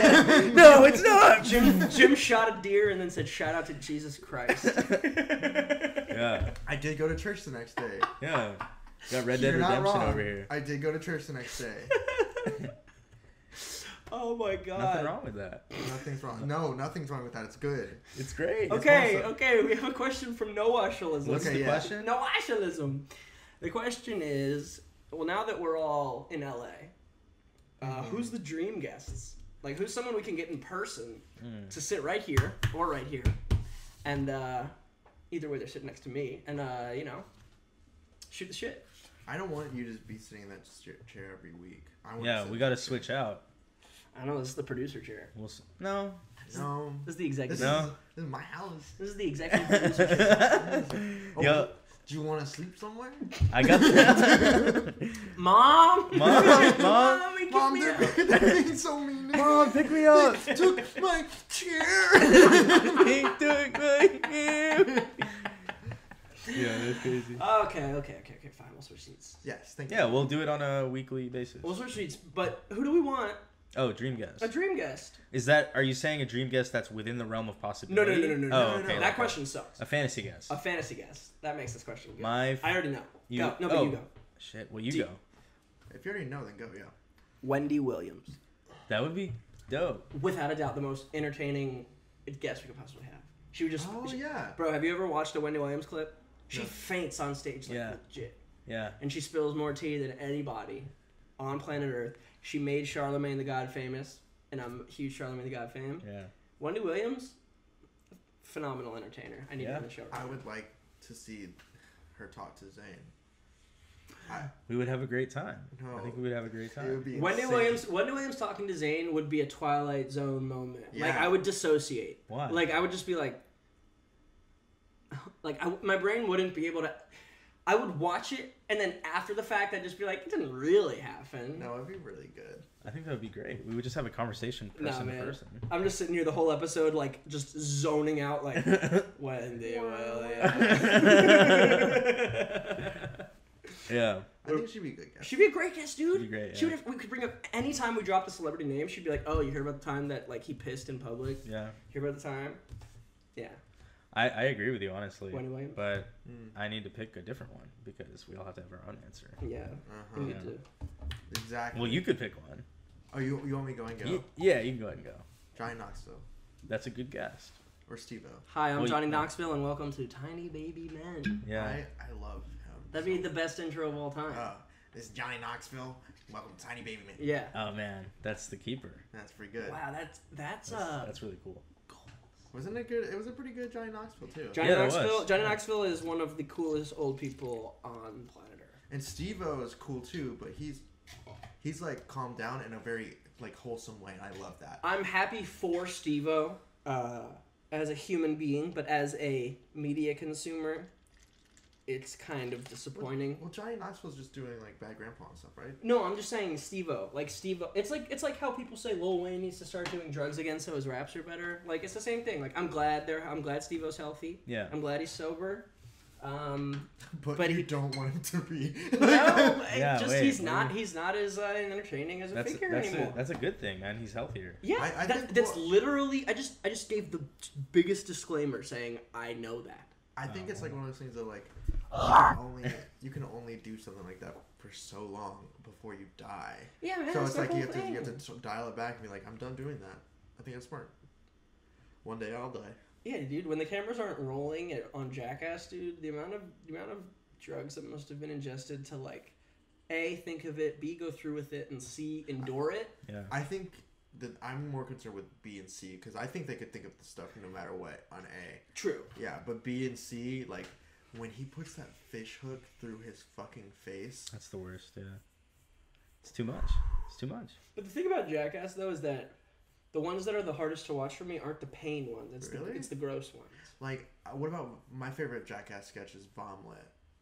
No, it's not. Jim shot a deer and then said, "Shout out to Jesus Christ." Yeah. I did go to church the next day. Yeah. Got Red Dead You're not Redemption wrong. over here. I did go to church the next day. Oh my God. Nothing wrong with that. Nothing's wrong. No, nothing's wrong with that. It's good. It's great. Okay, awesome. okay. We have a question from Noahshalism. What's the question? Noahshalism. The question is, well, now that we're all in LA, who's the dream guests? Like, who's someone we can get in person to sit right here or right here, and either way they're sitting next to me, and shoot the shit. I don't want you to be sitting in that chair every week. We got to switch out. I know this is the producer chair. No. This is the executive. This is my house. This is the executive producer chair. Yo, do you want to sleep somewhere? I got that. Mom, they're being so mean. Mom, pick me up. They took my chair. They took my chair. Yeah, that's crazy. Okay, fine. We'll switch seats. Yes, thank you. Yeah, we'll do it on a weekly basis. We'll switch seats, but who do we want? Oh, dream guest. A dream guest. Are you saying a dream guest that's within the realm of possibility? No. Oh, okay. That question sucks. A fantasy guest. A fantasy guest. That makes this question good. I already know. You go. No, you go. Shit. Well, you go. If you already know, then go. Yeah. Wendy Williams. That would be dope. Without a doubt, the most entertaining guest we could possibly have. She would just. Yeah. Bro, have you ever watched a Wendy Williams clip? She faints on stage legit. Yeah. And she spills more tea than anybody on planet Earth. She made Charlemagne the God famous, and I'm a huge Charlemagne the God fan. Yeah. Wendy Williams, phenomenal entertainer. I need her on the show. I would like to see her talk to Zayn. We would have a great time. No, I think we would have a great time. It would be Wendy Williams talking to Zayn would be a Twilight Zone moment. Yeah. Like, I would dissociate. Why? Like, I would just be like my brain wouldn't be able to. I would watch it, and then after the fact, I'd just be like, it didn't really happen. No, it'd be really good. I think that would be great. We would just have a conversation person to person. I'm just sitting here the whole episode, like, just zoning out, like, Wendy Williams. Yeah. I think she'd be a good guest. She'd be a great guest, dude. She'd be great, yeah. We could bring up any time we dropped a celebrity name. She'd be like, "Oh, you heard about the time that like he pissed in public? Yeah. Hear about the time? Yeah." I agree with you honestly, Wendy Williams? but I need to pick a different one because we all have to have our own answer. Yeah. We need to. Exactly. Well, you could pick one. Oh, you want me to go and go? Yeah, you can go ahead and go. Johnny Knoxville That's a good guess. or Steve-O. Hi, I'm Johnny Knoxville, and welcome to Tiny Baby Men. Yeah. I love him. That'd be the best intro of all time. This is Johnny Knoxville. Welcome to Tiny Baby Man. Yeah. Oh man, that's the keeper. That's pretty good. Wow, that's really cool. Wasn't it good? It was a pretty good Johnny Knoxville too. Johnny Knoxville is one of the coolest old people on planet Earth. And Steve-O is cool too, but he's like calmed down in a very like wholesome way. I love that. I'm happy for Steve-O as a human being, but as a media consumer, it's kind of disappointing. Well, Johnny Knoxville's just doing like Bad Grandpa and stuff, right? No, I'm just saying Steve-O. Like Steve-O, it's like how people say Lil Wayne needs to start doing drugs again so his raps are better. Like it's the same thing. Like I'm glad Steve-O's healthy. Yeah. I'm glad he's sober. But you don't want him to be. No, yeah, he's not as entertaining as a figure anymore. That's a good thing, man. He's healthier. Yeah, that's literally. I just gave the biggest disclaimer saying I know that. I think it's like one of those things that like you can only do something like that for so long before you die. Yeah, man. So it's like you have to dial it back and be like, I'm done doing that. I think that's smart. One day I'll die. Yeah, dude. When the cameras aren't rolling on Jackass, dude, the amount of drugs that must have been ingested to like, A, think of it, B, go through with it, and C, endure it. Yeah. I think that I'm more concerned with B and C because I think they could think of the stuff no matter what on A. True. Yeah, but B and C, like when he puts that fish hook through his fucking face. That's the worst. Yeah. It's too much. It's too much. But the thing about Jackass though is that the ones that are the hardest to watch for me aren't the pain ones. It's the gross ones. Like, what about my favorite Jackass sketch is Vomit.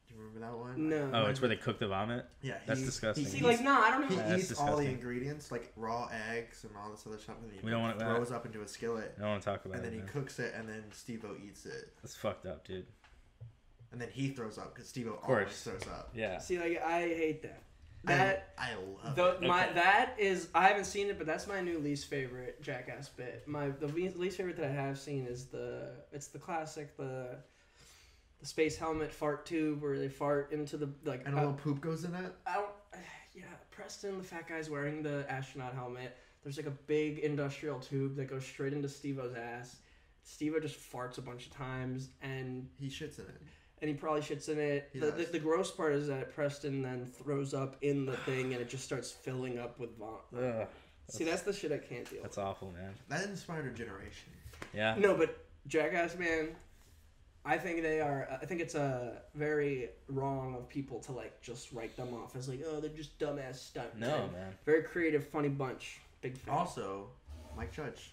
Do you remember that one? No. Oh, it's where they cook the vomit? Yeah. That's disgusting. I don't know. He eats disgusting. all the ingredients, like raw eggs and all this other stuff, and then he throws up into a skillet. I don't want to talk about it. And then he cooks it, and then Steve-O eats it. That's fucked up, dude. And then he throws up, because Steve-O always throws up. Yeah. See, like, I hate that. I love it. That is, I haven't seen it, but that's my new least favorite Jackass bit. The least favorite that I have seen is the classic, the space helmet fart tube where they fart into the like. And a little poop goes in it. Yeah, Preston, the fat guy's wearing the astronaut helmet. There's like a big industrial tube that goes straight into Steve-O's ass. Steve-O just farts a bunch of times and he shits in it. and he probably shits in it. The gross part is that Preston then throws up in the thing, and it just starts filling up with vomit. See, that's the shit I can't deal with. That's awful, man. That inspired a generation. Yeah. No, but Jackass, man, I think it's very wrong of people to like just write them off as like, oh, they're just dumbass stunt. No, man. Very creative, funny bunch. Big fan. Also, Mike Judge.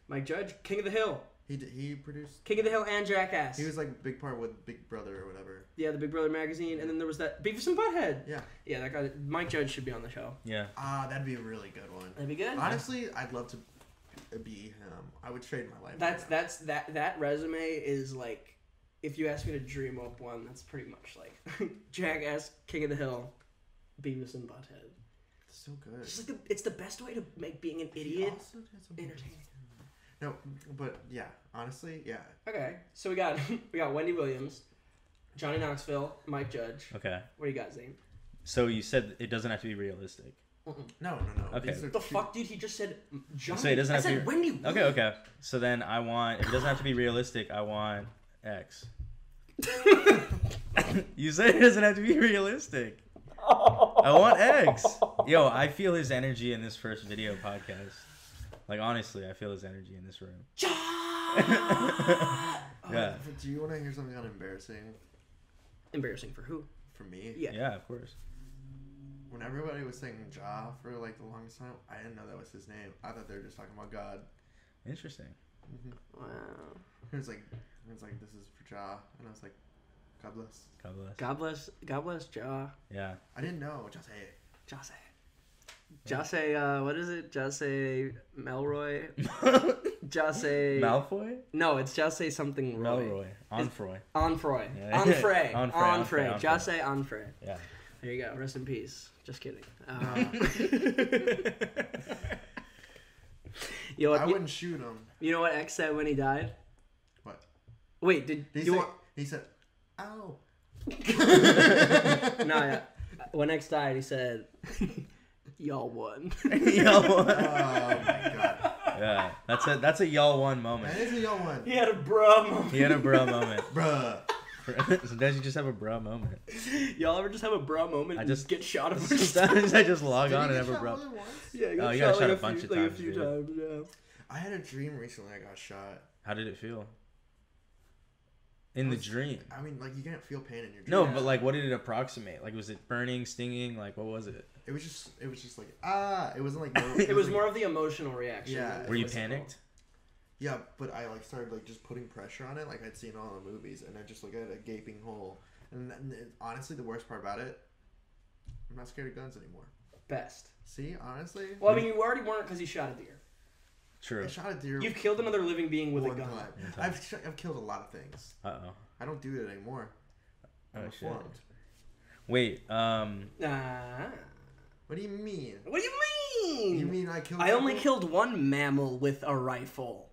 Mike Judge, King of the Hill. He produced King of the Hill and Jackass. He was like a big part with Big Brother or whatever. Yeah, the Big Brother magazine, and then there was that Beavis and Butthead. Yeah. Yeah, that guy. Mike Judge should be on the show. Yeah. That'd be a really good one. That'd be good. Honestly, I'd love to be him. I would trade my life. That resume is like, if you ask me to dream up one, that's pretty much like Jackass, King of the Hill, Beavis and Butthead. It's so good. It's the best way to make being an idiot entertaining. No, but yeah, honestly, yeah. Okay, so we got Wendy Williams, Johnny Knoxville, Mike Judge. Okay. What do you got, Zane? So you said it doesn't have to be realistic. No. Okay. The fuck, dude? He just said Johnny. So it doesn't have to be Wendy Williams. Okay. So then I want, if it doesn't have to be realistic, I want X. You said it doesn't have to be realistic. I want X. Yo, I feel his energy in this first video podcast. Like, honestly, I feel his energy in this room. Yeah. Do you want to hear something embarrassing? Embarrassing for who? For me? Yeah. Yeah, of course. When everybody was saying Ja for like the longest time, I didn't know that was his name. I thought they were just talking about God. Interesting. Wow. It was like this is for Ja, and I was like, God bless. God bless. God bless Ja. Yeah. I didn't know. Just say it. Jase, what is it? Jase Melroy? Jase... Malfoy? No, it's Jase something Roy. Melroy. Onfroy. Onfroy. Yeah. Onfray. Jase Onfray. Yeah. There you go. Rest in peace. Just kidding. You know what, I wouldn't shoot him. You know what X said when he died? What? Wait, did you want... He said, ow. No, yeah. When X died, he said... Y'all won. Y'all won. Oh my god. Yeah, that's a y'all won moment. That is a y'all one. He had a bruh moment. He had a bruh moment. Bruh. Sometimes you just have a bruh moment. Y'all ever just have a bruh moment? I just get shot a bunch Sometimes I just log on and have a bruh. Yeah, you got shot a bunch of times. A few times, yeah. I had a dream recently. I got shot. How did it feel? In the dream. I mean, like, you can't feel pain in your dream. No, but like, what did it approximate? Like, was it burning, stinging? Like, what was it? It was just like, It wasn't like. It was more of the emotional reaction. Yeah. Were you panicked? Yeah, but I like started like just putting pressure on it, like I'd seen all the movies, and I just like had a gaping hole. And honestly, the worst part about it, I'm not scared of guns anymore. Best. See, honestly. Well, I mean, you already weren't because you shot a deer. True. I shot a deer. You've killed another living being with a gun. I've killed a lot of things. Uh-oh. I don't do it anymore. I'm reformed. Wait, What do you mean? What do you mean? You mean I killed? I only killed one mammal with a rifle.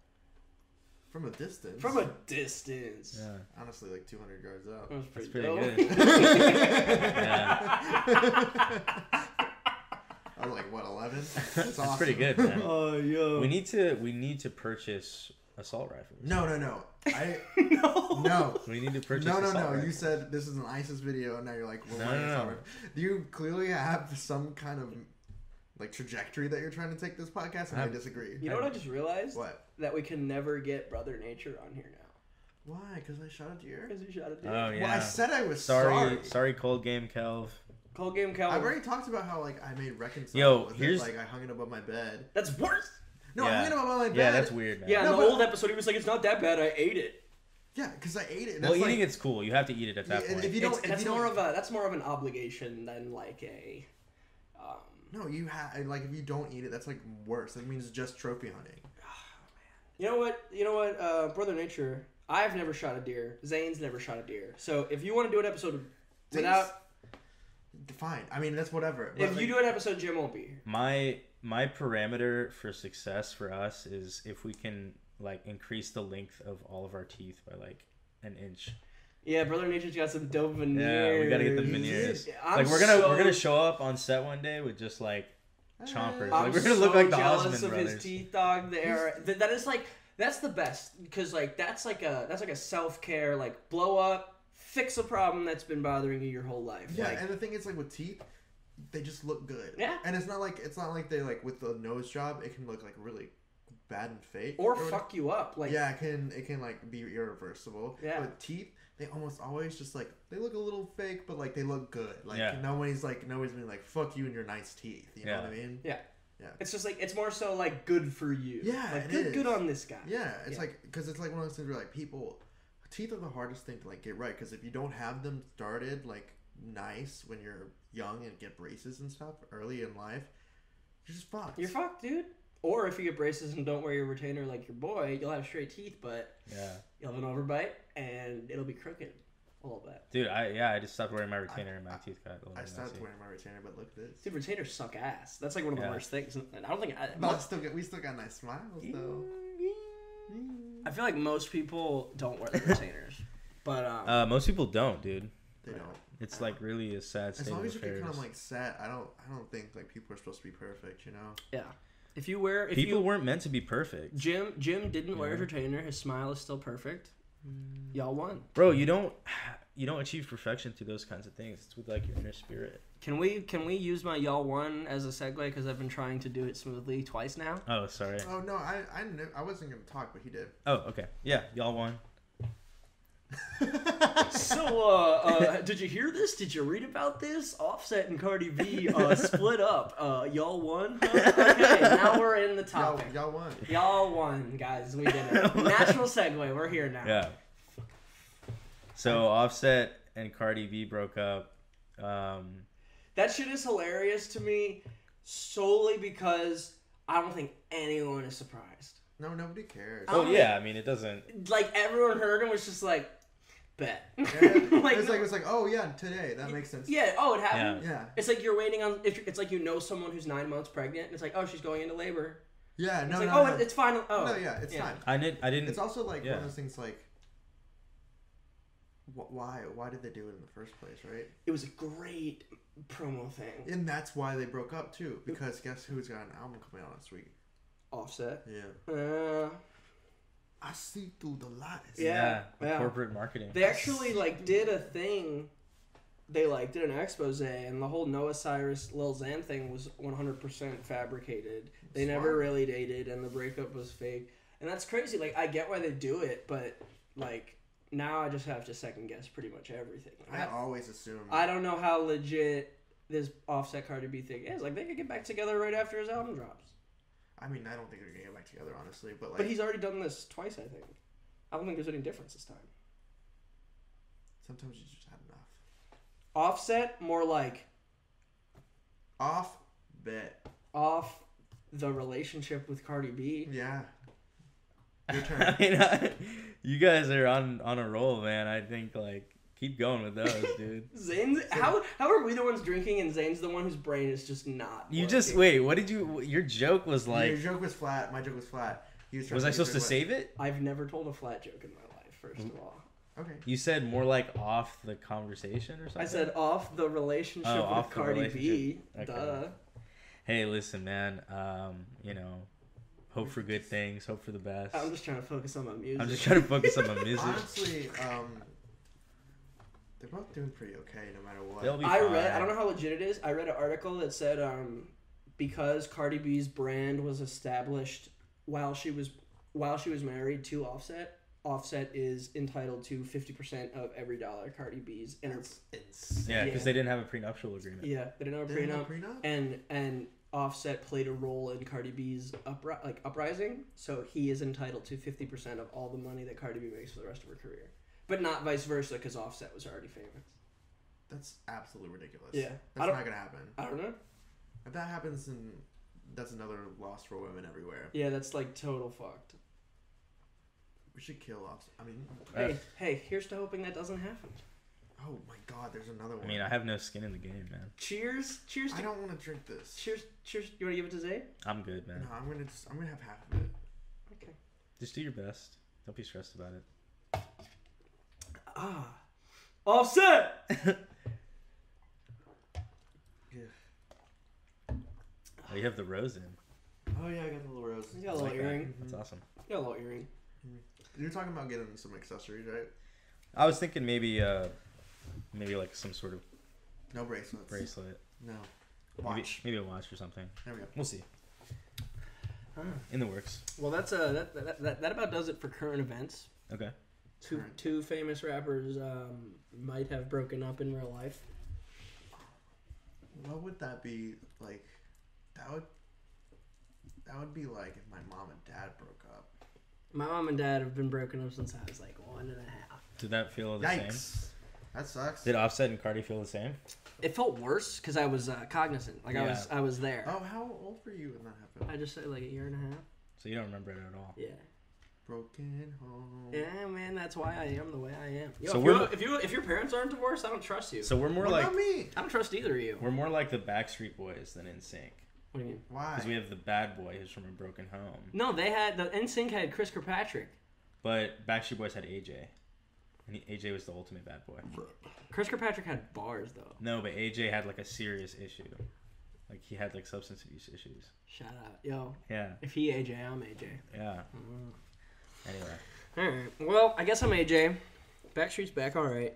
From a distance. From a distance. Yeah. Honestly, like 200 yards out. That's pretty dope. good. Yeah. I was like, what, 11? That's awesome. pretty good, man. Oh, yo. We need to purchase assault rifles. No. No. No. We need to purchase. No. assault You rifles. said this is an ISIS video, and now you're like, well, No. Do you clearly have some kind of like trajectory that you're trying to take this podcast? And I disagree. You know what I just realized? What? That we can never get Brother Nature on here now. Why? Because I shot a deer? Because you shot a deer. Oh yeah. Well, I said I was sorry, cold game, Kelv. Cold game, Calvin. I've already talked about how like I made reconcile. Yo, with here's it, like I hung it above my bed. That's worse. No, I hung it above my bed. Yeah, that's weird, man. Yeah, No, in but- the old episode, he was like, "It's not that bad. I ate it." Yeah, because I ate it. Well, That's eating like, it's cool. You have to eat it at that point. If you don't, That's more of an obligation than like a. No, you have like if you don't eat it, that's like worse. That means just trophy hunting. You know what, Brother Nature. I've never shot a deer. Zane's never shot a deer. So if you want to do an episode without, Fine. I mean, that's whatever. if you do an episode, Jim won't be here. My parameter for success for us is if we can like increase the length of all of our teeth by like an inch. Yeah, Brother Nature's got some dope veneers. Yeah, we gotta get the veneers. I'm Like we're gonna show up on set one day with just like chompers. I'm Like we're gonna so look like the jealous Osmond of brothers. his teeth, dog. That is like that's the best because like that's like a self-care like blow up, fix a problem that's been bothering you your whole life. Yeah, like, and the thing is, like with teeth, they just look good. Yeah. And it's not like they like with the nose job, it can look like really bad and fake. or fuck you up. Like, yeah, it can like be irreversible. Yeah. But teeth, they almost always just like they look a little fake, but like they look good. Like Yeah. nobody's been like fuck you and your nice teeth. You know what I mean? Yeah. Yeah. It's just like it's more so like good for you. Yeah, like it good, is. good on this guy. Yeah, it's Yeah. like because it's like one of those things where like teeth are the hardest thing to like get right because if you don't have them started like nice when you're young and get braces and stuff early in life, you're just fucked. You're fucked, dude. Or if you get braces and don't wear your retainer like your boy, you'll have straight teeth, but you'll have an overbite and it'll be crooked a little bit. Dude, I just stopped wearing my retainer and my teeth got a little I messy. stopped wearing my retainer, but look at this. Dude, retainers suck ass. That's like one of the worst things. And I don't think But we still got nice smiles though. I feel like most people don't wear the retainers, but Most people don't, dude. They don't. It's like really a sad state As long of as you get affairs. kind of like set, I don't think like people are supposed to be perfect, you know. yeah. If you wear, People weren't meant to be perfect. Jim didn't wear his retainer. His smile is still perfect. Y'all won, Bro. You don't achieve perfection through those kinds of things. It's with like your inner spirit. Can we use my y'all won as a segue because I've been trying to do it smoothly twice now. Oh, sorry. Oh no, I wasn't gonna talk, but he did. Oh, okay. Yeah, y'all won. So, did you hear this? Did you read about this? Offset and Cardi B split up. Y'all won? Huh? Okay, now we're in the topic. Y'all won. Y'all won, guys. We did it. Natural segue. We're here now. Yeah. So Offset and Cardi B broke up. That shit is hilarious to me solely because I don't think anyone is surprised. No, nobody cares. Oh yeah, I mean it doesn't. Like everyone heard and was just like, bet. Yeah. Like, it was like, oh yeah, today. That makes sense. Yeah. Oh, it happened. Yeah. It's like you're waiting on. It's like you know someone who's 9 months pregnant, and it's like, oh, she's going into labor. Yeah. It's No. like, no, oh, no. it's fine. Oh. No. Yeah. It's time. I didn't. It's also like yeah. one of those things like. Why did they do it in the first place, right? It was a great promo thing. And that's why they broke up too. Because guess who's got an album coming out next week? Offset. Yeah. I see through the lies. Yeah. Corporate marketing. They actually like did a thing. They like did an expose, and the whole Noah Cyrus Lil Xan thing was 100% fabricated. They never really dated, and the breakup was fake. And that's crazy. Like I get why they do it, but like now I just have to second guess pretty much everything. I always assume. I don't know how legit this Offset Cardi B thing is. Like they could get back together right after his album drops. I mean, I don't think they're gonna get back together, honestly. But like, But he's already done this twice, I think. I don't think there's any difference this time. sometimes you just have enough. Offset, more like Off bet. off the relationship with Cardi B. Yeah. Your turn. I mean, you guys are on a roll, man. I think like keep going with those, dude. Zane's how are we the ones drinking and Zane's the one whose brain is just not You working? just wait. What did you? Your joke was Your like. joke was flat. My joke was flat. Was I supposed to save it? I've never told a flat joke in my life, first of all. Okay. You said more like off the conversation or something. I said off the relationship with off the Cardi B. relationship. Duh. Okay. Hey, listen, man. Hope for good things. Hope for the best. I'm just trying to focus on my music. I'm just trying to focus on my music. Honestly, they're both doing pretty okay no matter what. They'll be I fine. don't know how legit it is. I read an article that said because Cardi B's brand was established while she was married to Offset is entitled to 50% of every dollar Cardi B's That's insane. Yeah, because they didn't have a prenuptial agreement. Yeah, they didn't have a They didn't prenup. have a prenup? And Offset played a role in Cardi B's uprising, so he is entitled to 50% of all the money that Cardi B makes for the rest of her career, but not vice versa because Offset was already famous. That's absolutely ridiculous. Yeah. That's not gonna happen. I don't know. If that happens, then that's another loss for women everywhere. Yeah, that's like total fucked. We should kill off. I mean, Hey, here's to hoping that doesn't happen. oh my God, there's another one. I mean, I have no skin in the game, man. Cheers to I don't want to drink this. Cheers. You want to give it to Zay? I'm good, man. No, I'm gonna have half of it. Okay. Just do your best. Don't be stressed about it. Offset. Yeah. Oh, you have the rose in. Oh yeah, I got the little rose. You got a little like that. earring. That's awesome. You got a little earring. You're talking about getting some accessories, right? I was thinking maybe like some sort of No bracelets. bracelet. No. Watch. Maybe a watch or something. There we go. We'll see. In the works. Well, that's that about does it for current events. Okay. Two famous rappers might have broken up in real life. What would that be like? That would be like if my mom and dad broke up. My mom and dad have been broken up since I was like 1.5. Did that feel the Yikes. same? That sucks. Did Offset and Cardi feel the same? It felt worse because I was cognizant. Like Yeah. I was there. Oh, how old were you when that happened? I just said like 1.5 years. So you don't remember it at all? Yeah. Broken home. Yeah, man, that's why I am the way I am. Yo, So if your parents aren't divorced, I don't trust you. So we're more What like about me? I don't trust either of you. we're more like the Backstreet Boys than NSYNC. What do you mean? Why? Because we have the bad boy who's from a broken home. No, they had the NSYNC had Chris Kirkpatrick. But Backstreet Boys had AJ. And AJ was the ultimate bad boy. Chris Kirkpatrick had bars though. No, but AJ had like a serious issue. Like he had like substance abuse issues. Shout out, yo. Yeah. If he AJ, I'm AJ. Yeah. Anyway. All right. Well, I guess I'm AJ. Backstreet's back. All right.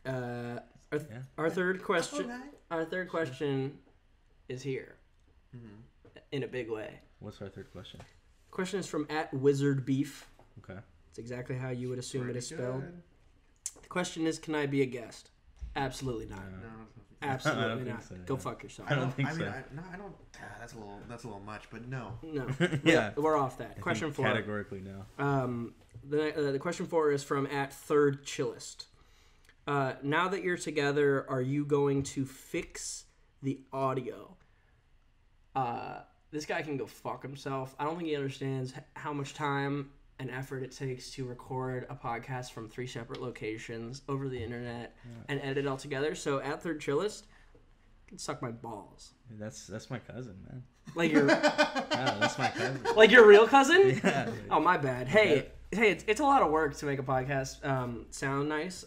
Our third question. Alright. Our third question is here in a big way. What's our third question? Question is from @WizardBeef. Okay. It's exactly how you would assume it is Pretty spelled. good. The question is, can I be a guest? Absolutely not. No, Absolutely I don't think not. so, Go yeah. fuck yourself. I don't think I so. mean, I don't. That's a little much, but no. No. Yeah. We're off that. I Question think 4. Categorically, no. The question 4 is from @ThirdChillist. Now that you're together, are you going to fix the audio? This guy can go fuck himself. I don't think he understands how much time and effort it takes to record a podcast from 3 separate locations over the internet and edit it all together. So @ThirdChillist, can suck my balls. That's my cousin, man. Like your Yeah, that's my cousin. like your real cousin? Yeah. Oh, my bad. Hey, it's a lot of work to make a podcast sound nice.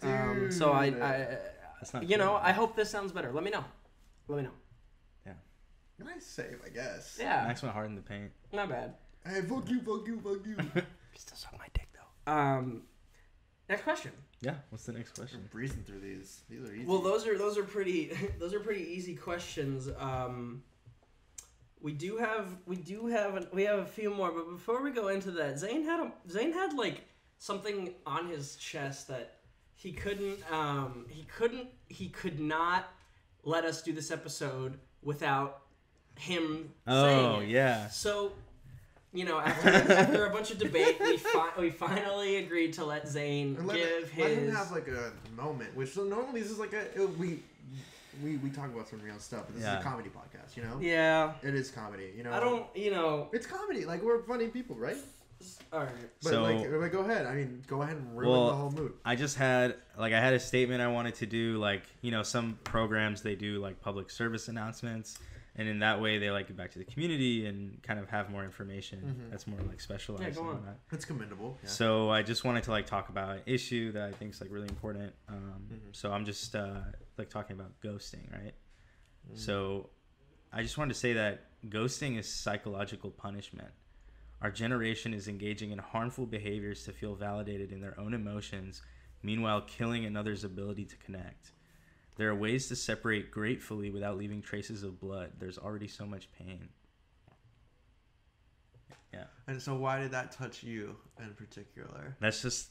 So I That's not you know, fair. I hope this sounds better. Let me know. Nice save, I guess. Yeah, Max went hard in the paint. not bad. Hey, fuck you. Still suck my dick though. Next question. Yeah. What's the next question? I'm breezing through these. These are easy. Well, those are pretty easy questions. We have a few more, but before we go into that, Zane had like something on his chest that he could not let us do this episode without him saying Oh, it. yeah. So, you know, after a bunch of debate, we finally agreed to let Zane let his. him have like a moment, which so normally this is like we talk about some real stuff, but this is a comedy podcast, you know? Yeah. It is comedy, you know? I don't, you know. It's comedy. Like, we're funny people, right? All right. But, So- like, go ahead. I mean, go ahead and ruin the whole mood. I just had I had a statement I wanted to do. Like, you know, some programs they do like public service announcements, and in that way they like give back to the community and kind of have more information that's more like specialized. Yeah, go on. that. It's commendable. Yeah. So I just wanted to like talk about an issue that I think is like really important. So I'm just like talking about ghosting, right? So I just wanted to say that ghosting is psychological punishment. Our generation is engaging in harmful behaviors to feel validated in their own emotions, meanwhile killing another's ability to connect. There are ways to separate gratefully without leaving traces of blood. There's already so much pain. Yeah. And so why did that touch you in particular? That's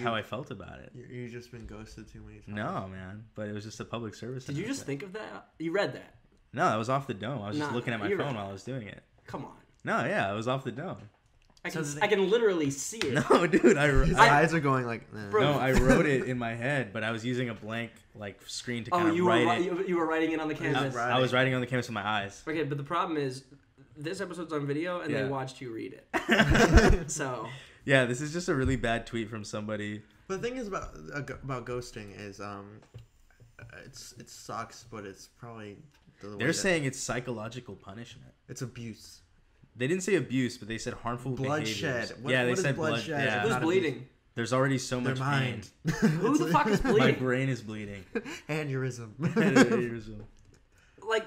how I felt about it. You've just been ghosted too many times. No, man. But it was just a public service. Did you just think of that? You read that? No, I was off the dome. I was just Nah, looking at my you're phone right. while I was doing it. Come on. No, yeah, I was off the dome. I can literally see it. No, dude, His eyes are going like, Bro. I wrote it in my head, but I was using a blank like screen to kind of you write it. you were writing it on the canvas. I was writing on the canvas with my eyes. Okay, but the problem is, this episode's on video, and they Yeah. watched you read it. So. Yeah, this is just a really bad tweet from somebody. But the thing is about ghosting is it sucks, but it's probably They're saying it's psychological punishment. it's abuse. They didn't say abuse, but they said harmful Bloodshed. behaviors. What They is said bloodshed? Yeah. Who's Not bleeding? There's already so Their much mind. Who the fuck is pain. My bleeding? brain is bleeding. Aneurysm. Like,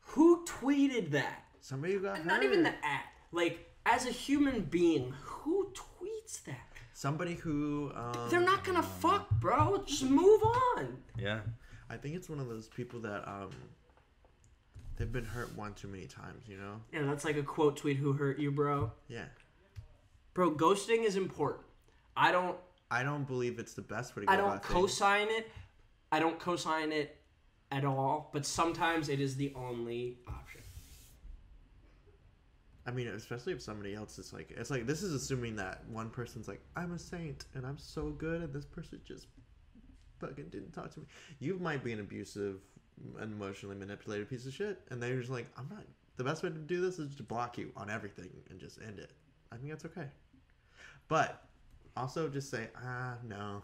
who tweeted that? Somebody who got hurt. Not even the @. Like, as a human being, who tweets that? Somebody who they're not gonna fuck, bro. Just move on. Yeah. I think it's one of those people that they've been hurt one too many times, you know? Yeah, that's like a quote tweet. Who hurt you, bro? Yeah. Bro, ghosting is important. I don't believe it's the best way to go about things. co-sign it. I don't co-sign it at all. But sometimes it is the only option. I mean, especially if somebody else is like, it's like, this is assuming that one person's like, I'm a saint and I'm so good, and this person just fucking didn't talk to me. You might be an abusive and emotionally manipulated piece of shit, and they're just like, I'm not. The best way to do this is to block you on everything and just end it. I think that's okay. But also just say, no.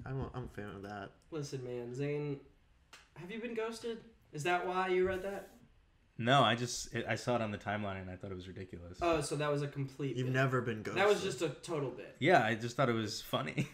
I'm a fan of that. Listen, man, Zane, have you been ghosted? Is that why you read that? No, I saw it on the timeline and I thought it was ridiculous. Oh, so that was a complete You've bit. never been ghosted. That was just a total bit. Yeah, I just thought it was funny.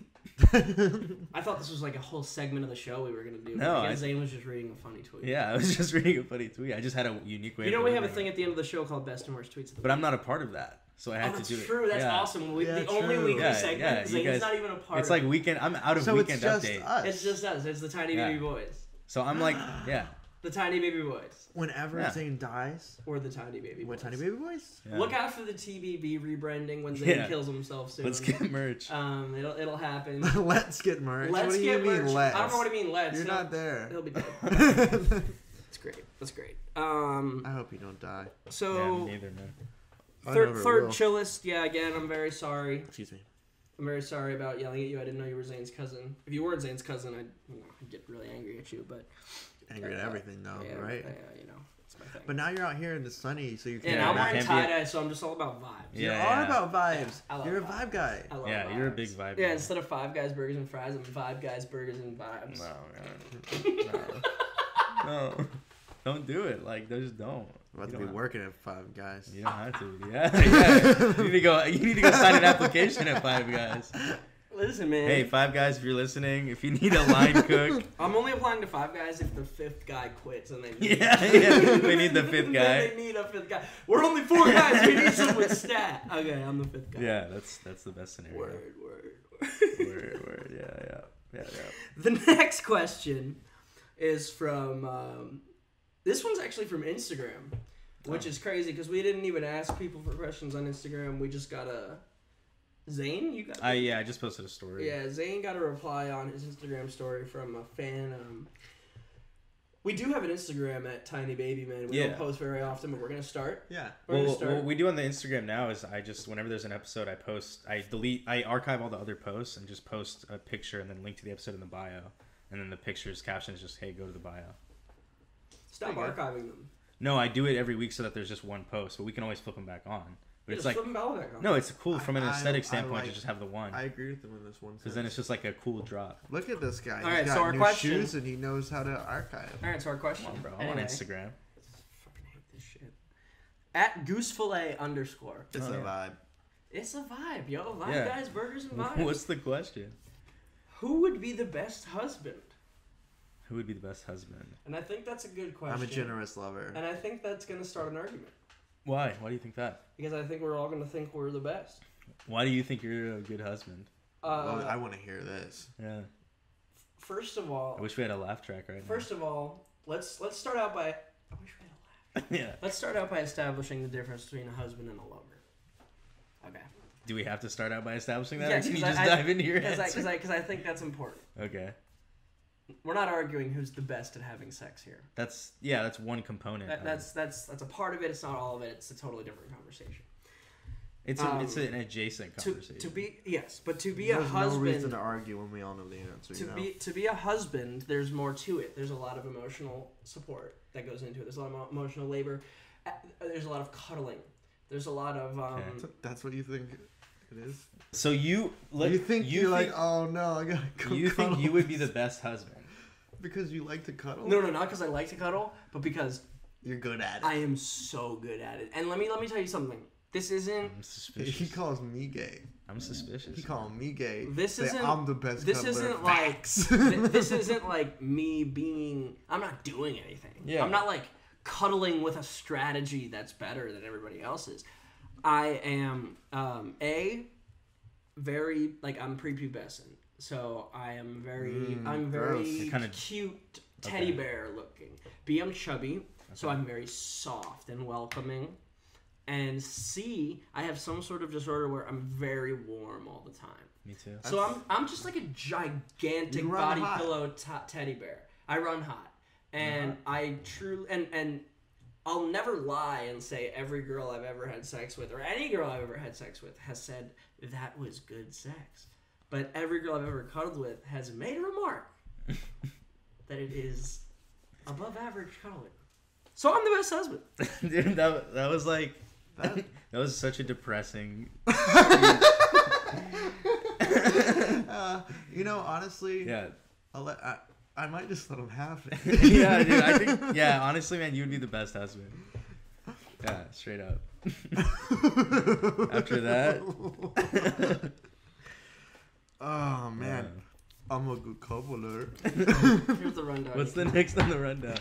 I thought this was like a whole segment of the show we were going to do. No, Zane was just reading a funny tweet. Yeah, I was just reading a funny tweet. I just had a unique way of we have a thing at the end of the show called Best and Worst Tweets of the But I'm not a part of that. So I had to do it. That's true. That's awesome. The only weekly segment. Zane's not even a part It's of like weekend. I'm out of weekend update. Us. It's just us. It's the Tiny Baby Boys. So I'm like, yeah. The Tiny Baby Boys. Whenever Zane dies. Or the Tiny Baby Boys. What, Tiny Baby Boys? Yeah. Look out for the TBB rebranding when Zane kills himself soon. Let's get merch. It'll happen. Let's get merch. What do you mean let's? I don't know what I mean let's. You're not there. He'll be dead. That's great. That's great. I hope you don't die. So yeah, me neither, man. Third chillest. Yeah, again, I'm very sorry. Excuse me. I'm very sorry about yelling at you. I didn't know you were Zane's cousin. If you weren't Zane's cousin, I'd get really angry at you. But angry at everything, though, right? You know, it's my thing. But now you're out here in the sunny, so you can. Yeah, I'm wearing tie-dye, so I'm just all about vibes. Yeah, you're all about vibes. Yeah, you're a vibe guy. I love vibes. You're a big vibe guy. Yeah, instead of Five Guys Burgers and Fries, I'm Five Guys Burgers and Vibes. No. Don't do it. Like, just don't. I'm about to be working at Five Guys. You don't have to. Yeah. You need to go sign an application at Five Guys. Listen, man. Hey, Five Guys, if you're listening, if you need a line cook. I'm only applying to Five Guys if the fifth guy quits and they need they need the fifth guy. They need a fifth guy. We're only 4 guys. We need someone with stat. Okay, I'm the fifth guy. Yeah, that's the best scenario. Word. Yeah. The next question is from this one's actually from Instagram, which is crazy because we didn't even ask people for questions on Instagram. We just got a Zane. You got? I just posted a story. Yeah, Zane got a reply on his Instagram story from a fan. We do have an Instagram at Tiny Baby Man. We don't post very often, but we're gonna start. Yeah. What we do on the Instagram now is I just whenever there's an episode, I archive all the other posts and just post a picture and then link to the episode in the bio, and then the picture's caption is just hey, go to the bio. Stop archiving them. No, I do it every week so that there's just one post, but we can always flip them back on. But it's like flip them back on. No, it's cool from an aesthetic standpoint to just have the one. I agree with them in this one. Because then it's just like a cool drop. Look at this guy. All right, He's so got our new question. shoes and he knows how to archive. All right, so our question. Come on, bro. I'm on Instagram. I fucking hate this shit. At goosefilet_. It's a vibe. It's a vibe, yo. Vibe Guys, Burgers, and Vibes. What's the question? Who would be the best husband? Who would be the best husband? And I think that's a good question. I'm a generous lover. And I think that's going to start an argument. Why? Why do you think that? Because I think we're all going to think we're the best. Why do you think you're a good husband? Well, I want to hear this. Yeah. First of all... I wish we had a laugh track right now. First of all, let's start out by... I wish we had a laugh. Yeah. Let's start out by establishing the difference between a husband and a lover. Okay. Do we have to start out by establishing that? Yeah, or can you just dive into your answer? Because I think that's important. Okay. We're not arguing who's the best at having sex here. That's one component. That's a part of it. It's not all of it. It's a totally different conversation. It's an adjacent conversation. To be a husband. There's no reason to argue when we all know the answer. To be a husband, there's more to it. There's a lot of emotional support that goes into it. There's a lot of emotional labor. There's a lot of cuddling. There's a lot of. That's what you think it is. So you think like, oh no, I gotta go. You think you would be the best husband because you like to cuddle? No, not because I like to cuddle, but because you're good at it. I am so good at it. And let me tell you something. This isn't. I'm suspicious. He calls me gay. I'm suspicious. He called me gay. This isn't. I'm the best. This isn't like. This isn't like me being. I'm not doing anything. Yeah. I'm not like cuddling with a strategy that's better than everybody else's. I am very like I'm prepubescent, so I'm very gross. Kinda- cute teddy bear looking. B, I'm chubby, so I'm very soft and welcoming. And C, I have some sort of disorder where I'm very warm all the time. Me too. So I'm just like a gigantic You run body hot. pillow teddy bear. I run hot, and I truly and I'll never lie and say every girl I've ever had sex with or any girl I've ever had sex with has said that was good sex. But every girl I've ever cuddled with has made a remark that it is above average cuddling. So I'm the best husband. Dude, that was like that was such a depressing. You know, honestly, Yeah. I might just let him have it. Yeah, dude. I think honestly, man, you'd be the best husband. Yeah, straight up. After that. Oh man, I'm a good coupler. Here's the rundown. What's the next on the rundown?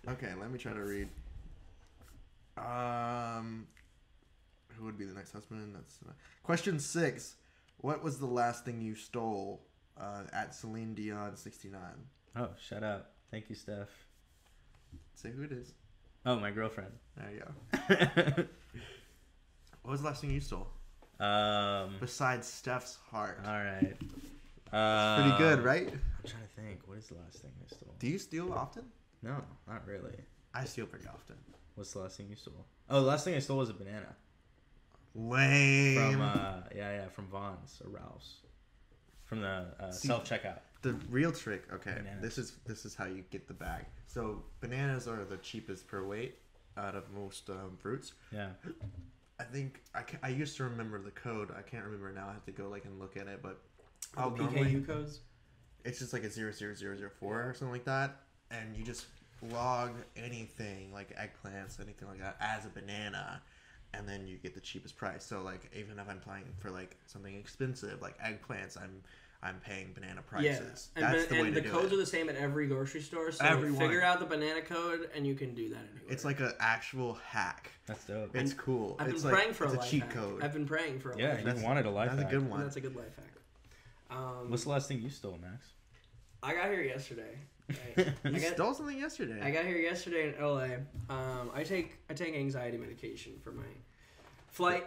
Okay, let me try to read. Who would be the next husband? That's question 6. What was the last thing you stole? At Celine Dion 69. Oh, shout out. Thank you, Steph. Say who it is. Oh, my girlfriend. There you go. What was the last thing you stole? Besides Steph's heart. All right. Pretty good, right? I'm trying to think. What is the last thing I stole? Do you steal often? No, not really. I steal pretty often. What's the last thing you stole? Oh, the last thing I stole was a banana. Lame. From Vons or Ralph's. From the self-checkout. The real trick, okay, Bananas. this is how you get the bag. So bananas are the cheapest per weight out of most fruits. Yeah. I think I used to remember the code. I can't remember now. I have to go like and look at it, but The PKU codes? it's just like a 00004 or something like that, and you just log anything like eggplants, anything like that as a banana, and then you get the cheapest price. So like even if I'm playing for like something expensive like eggplants, I'm paying banana prices. Yeah, That's the way to the do codes it. are the same at every grocery store. So Everyone. figure out the banana code, and you can do that anywhere. It's like an actual hack. That's dope. It's cool. I've been it's praying for it's a a life cheat hack. code. I've been praying for a Yeah, life hack. you wanted a life That's hack. a good one. That's a good life hack. What's the last thing you stole, Max? I got here yesterday. Right? You stole something yesterday. I got here yesterday in LA. I take anxiety medication for my flight.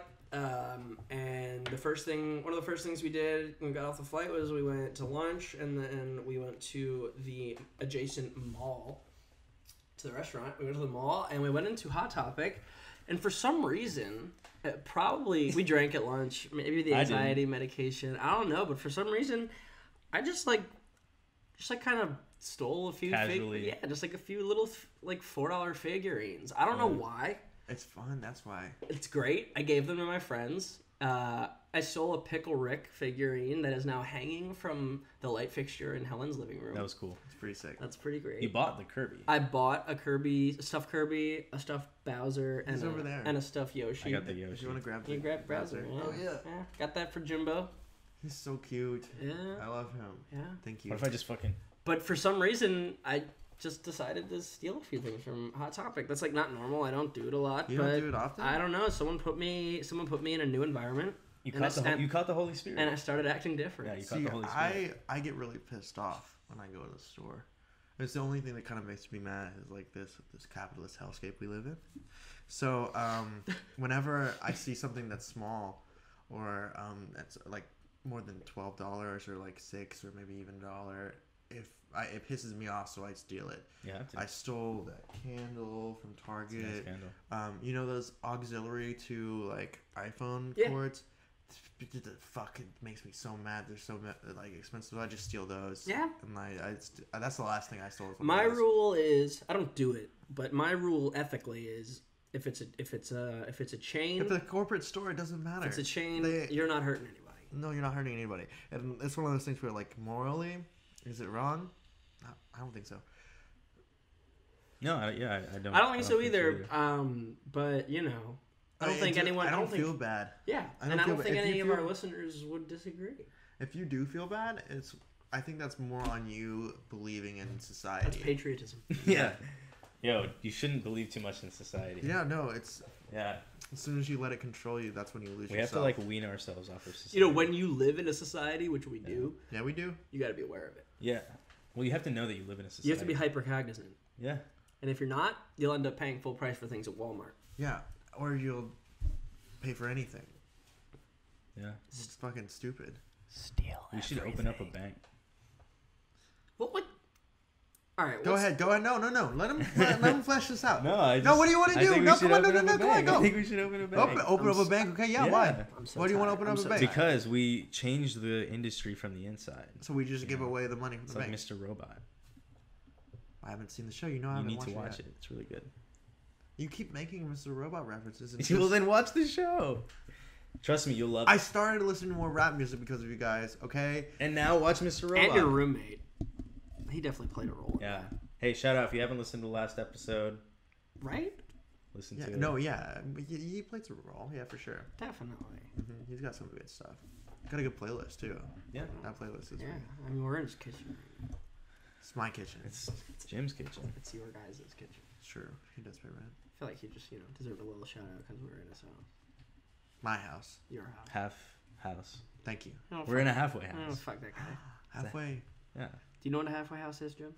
And one of the first things we did when we got off the flight was we went to lunch, and then we went to the adjacent mall, to the restaurant. We went to the mall, and we went into Hot Topic, and for some reason, probably we drank at lunch, maybe the anxiety medication, I don't know, but for some reason, I just kind of stole a few Casually. just like a few little like $4 figurines. I don't know why. It's fun. That's why. It's great. I gave them to my friends. I stole a Pickle Rick figurine that is now hanging from the light fixture in Helen's living room. That was cool. It's pretty sick. That's pretty great. You bought the Kirby. I bought a stuffed Kirby, a stuffed Bowser, and He's over there. and a stuffed Yoshi. I got the If Yoshi. you want to grab You grab Bowser. Yeah. Oh yeah. Yeah. Got that for Jimbo. He's so cute. Yeah. I love him. Yeah. Thank you. What if I just fucking... But for some reason, I just decided to steal a few things from Hot Topic. That's like not normal. I don't do it a lot. You but don't do it often? I don't know. Someone put me in a new environment. You And caught the Holy Spirit. And I started acting different. Yeah, you caught See, the Holy Spirit. I get really pissed off when I go to the store. It's the only thing that kind of makes me mad is like this capitalist hellscape we live in. So whenever I see something that's small or that's like more than $12 or like $6 or maybe even $1, it pisses me off, so I steal it. Yeah, I stole that candle from Target. It's a nice candle. You know those auxiliary to like iPhone Yeah. cords? Fuck, it makes me so mad. They're so like expensive. I just steal those. Yeah. And that's the last thing I stole. From My those. rule is I don't do it, but my rule ethically is if it's a chain, If it's a corporate store, it doesn't matter. if it's a chain, you're not hurting anybody. No, you're not hurting anybody. And it's one of those things where like morally, is it wrong? I don't think so. No, I don't. I don't think so either. But you know, I don't think anyone. I don't feel bad. Yeah, I don't and I feel don't bad. think If any you of our feel- listeners would disagree. If you do feel bad, I think that's more on you believing in That's society. patriotism. Yeah. Yo, you shouldn't believe too much in society. Yeah, no, it's Yeah. As soon as you let it control you, that's when you lose We yourself. have to like wean ourselves off of society. You know, when you live in a society, which we do, Yeah, we do. you got to be aware of it. Yeah. Well, you have to know that you live in a society. You have to be hyper cognizant. Yeah. And if you're not, you'll end up paying full price for things at Walmart. Yeah, or you'll pay for anything. Yeah. It's fucking stupid. Steal. We should open up a bank. What would? All right. Go ahead. No. Let him flesh this out. No, what do you want to do? No, come on, come on, I go. think we should open a bank. Open up a bank. Okay, yeah. Why? I'm so Why do you want to tired. open up I'm a so bank? Because we changed the industry from the inside. So we just give away the money from It's the like bank. Mr. Robot. I haven't seen the show. You know, I You haven't need to watched watch it. it. It's really good. You keep making Mr. Robot references. And Well, then watch the show. Trust me, you'll love it. I started listening to more rap music because of you guys. Okay. And now watch Mr. Robot. And your roommate. He definitely played a role. Yeah. Hey, shout out if you haven't listened to the last episode. Right? Listen Yeah. to it. No. Yeah. He plays a role. Yeah, for sure. Definitely. He's got some good stuff. Got a good playlist too. Yeah. That playlist is. Yeah. Great. I mean, we're in his kitchen right now. It's my kitchen. It's Jim's kitchen. It's your guys' kitchen. It's true. He does pay rent. I feel like he just, deserved a little shout out because we're in his house. My house. Your house. Half house. Thank you. We're in a halfway Oh, house. fuck that guy. Halfway. Yeah. Do you know what a halfway house is, Jim?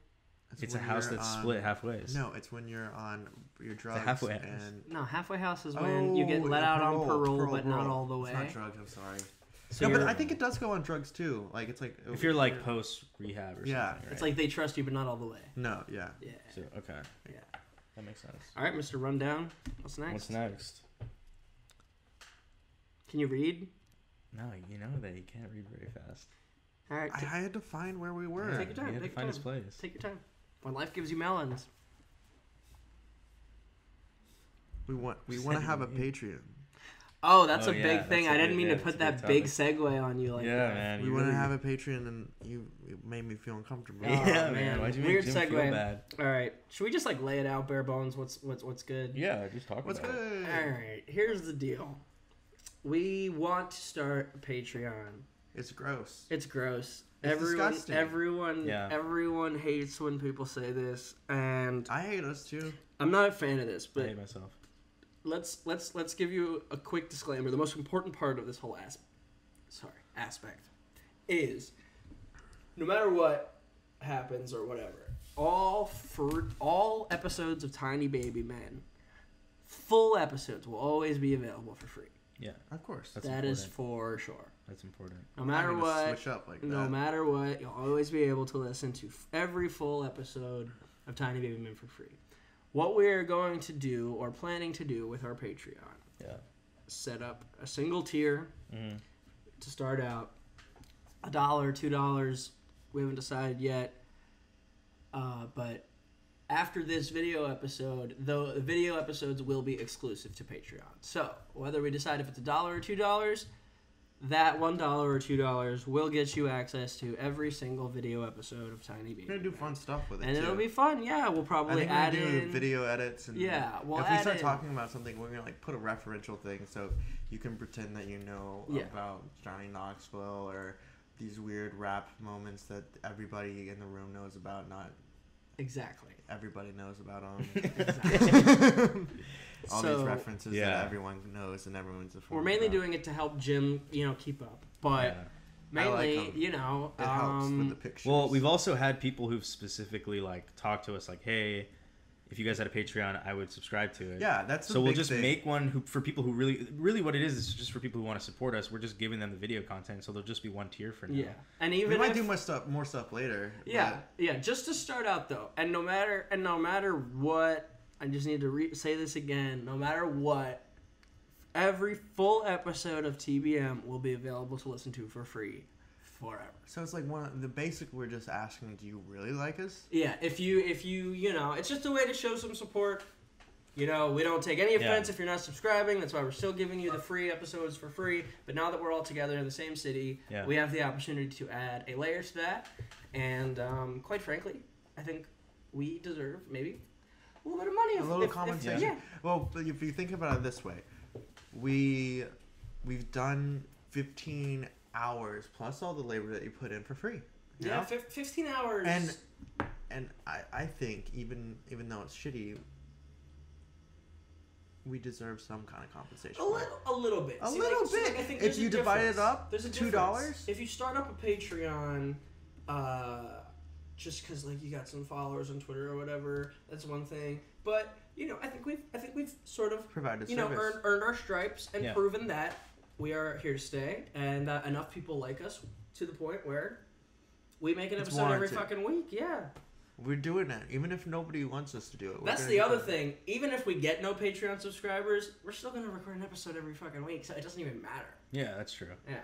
It's a when house you're that's on- split halfway. No, it's when you're on your drugs. halfway house. And No, halfway house is when you get let out on parole, but not all the way. It's not drugs. I'm sorry. So No, but you're- I think it does go on drugs too. Like it's like If you're like post rehab or Yeah. something. Right? It's like they trust you, but not all the way. No, yeah. Yeah. So, okay. Yeah. That makes sense. All right, Mr. Rundown. What's next? What's next? Can you read? No, you know that he can't read very fast. All right. I had to find where we were. Take your time, He had take to your find his time. place. Take your time. When life gives you melons. We want to have a Patreon. Oh, that's Oh, a yeah, big thing. that's I a didn't big- mean yeah, to put that's a that big big segue on you like Yeah, that. man. We you want to really- have a Patreon, and you made me feel uncomfortable. Oh, Yeah, man. man. Why'd you make Weird Jim segue. feel bad? All right. Should we just lay it out bare bones? What's good? Yeah, just talk What's about it. good? All right. Here's the deal. We want to start a Patreon. It's gross. It's gross. It's disgusting. Everyone hates when people say this, and I hate us too. I'm not a fan of this. I But hate myself. let's give you a quick disclaimer. The most important part of this whole aspect is no matter what happens or whatever, all episodes of Tiny Baby Men, full episodes will always be available for free. Yeah, Of course. That's That is important. for sure. That's important. No matter I'm gonna what, switch up like no that. matter what, you'll always be able to listen to every full episode of Tiny Baby Men for free. What we're going to do or planning to do with our Patreon, Yeah. set up a single tier Mm-hmm. to start out, $1, $2. We haven't decided yet, but after this video episode, though, the video episodes will be exclusive to Patreon. So whether we decide if it's $1 or $2, that $1 or $2 will get you access to every single video episode of Tiny Baby. We're gonna do fun stuff with it And too. it'll be fun. Yeah, we'll I probably think add we're gonna do in video edits and Yeah, we'll if we add start in- talking about something, we're gonna like put a referential thing so you can pretend that you know Yeah. about Johnny Knoxville or these weird rap moments that everybody in the room knows about. Not Exactly. everybody knows about them. Exactly. All So- these references Yeah. that everyone knows and everyone's a We're mainly doing it to help Jim, keep up. But Yeah. mainly, I like 'em. It helps with the pictures. Well, we've also had people who've specifically like talked to us like, "Hey, if you guys had a Patreon, I would subscribe to it." yeah, that's the So we'll big just thing. make one for people who really what it is just for people who want to support us. We're just giving them the video content, so there'll just be one tier for now. yeah, and even We might if, do more stuff later. yeah, just to start out though, and no matter what, I just need to say this again. No matter what, every full episode of TBM will be available to listen to for free forever. So it's like one of the basic. We're just asking, do you really like us? Yeah, if you it's just a way to show some support. We don't take any offense if you're not subscribing. That's why we're still giving you the free episodes for free. But now that we're all together in the same city, Yeah. we have the opportunity to add a layer to that. And quite frankly, I think we deserve maybe a little bit of money. A little compensation. Yeah. Well, but if you think about it this way, we've done 15 hours plus all the labor that you put in for free. you Yeah, know? 15 hours. And I think even though it's shitty, we deserve some kind of compensation. A little bit. A little bit. Like, I think if you divide it up, there's a $2. If you start up a Patreon, just because like you got some followers on Twitter or whatever, that's one thing. But I think we've sort of provided earned our stripes and proven that we are here to stay, and enough people like us to the point where we make an episode every fucking week. Yeah. We're doing it, even if nobody wants us to do it. That's the other thing. Even if we get no Patreon subscribers, we're still gonna record an episode every fucking week, so it doesn't even matter. Yeah, that's true. Yeah.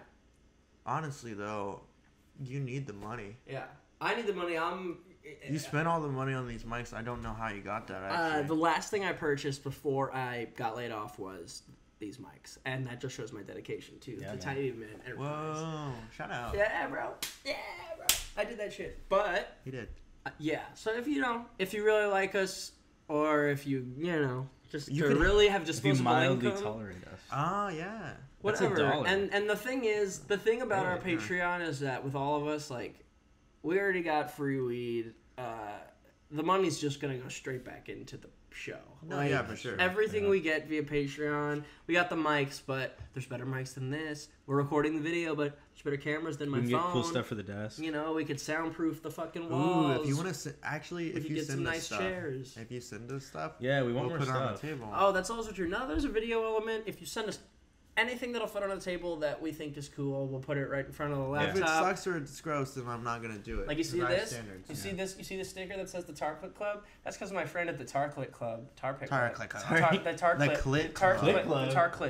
Honestly, though, you need the money. Yeah, I need the money. You spent all the money on these mics. I don't know how you got that. Actually, the last thing I purchased before I got laid off was these mics, and that just shows my dedication to the Tiny Man Enterprise. Whoa! Shout out. Yeah, bro. Yeah, bro. I did that shit, but he did. Yeah, so if you really like us, or if you could really have disposable mildly income, tolerate us. Ah, yeah. Whatever. $1. And the thing about our Patreon is that with all of us, like, we already got free weed. The money's just gonna go straight back into the show. No, yeah, for sure. Everything we get via Patreon, we got the mics, but there's better mics than this. We're recording the video, but there's better cameras than my phone. We can get cool stuff for the desk. We could soundproof the fucking walls. Ooh, if you want to if you get send some us nice stuff, chairs. if you send us stuff, yeah, we want more put stuff it on the table. Oh, that's also true. Now there's a video element. If you send us anything that'll fit on the table that we think is cool, we'll put it right in front of the laptop. If it sucks or it's gross, then I'm not gonna do it. Like you see this? You see this? You see the sticker that says the Tarclit Club? That's because my friend at the Tarclit Club, the Tarclit Club.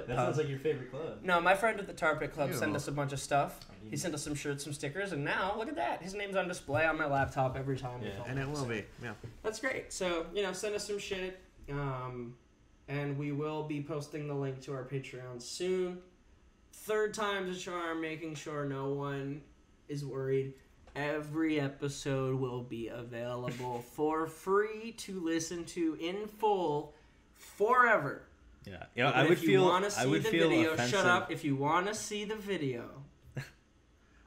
That sounds like your favorite club. No, my friend at the Tarclit Club sent us a bunch of stuff. He sent us some shirts, some stickers, and now look at that. His name's on display on my laptop every time we film. And it will be. Yeah. That's great. So send us some shit. And we will be posting the link to our Patreon soon. Third time's a charm, making sure no one is worried. Every episode will be available for free to listen to in full forever. Yeah, I would feel video, offensive. shut up. If you want to see the video.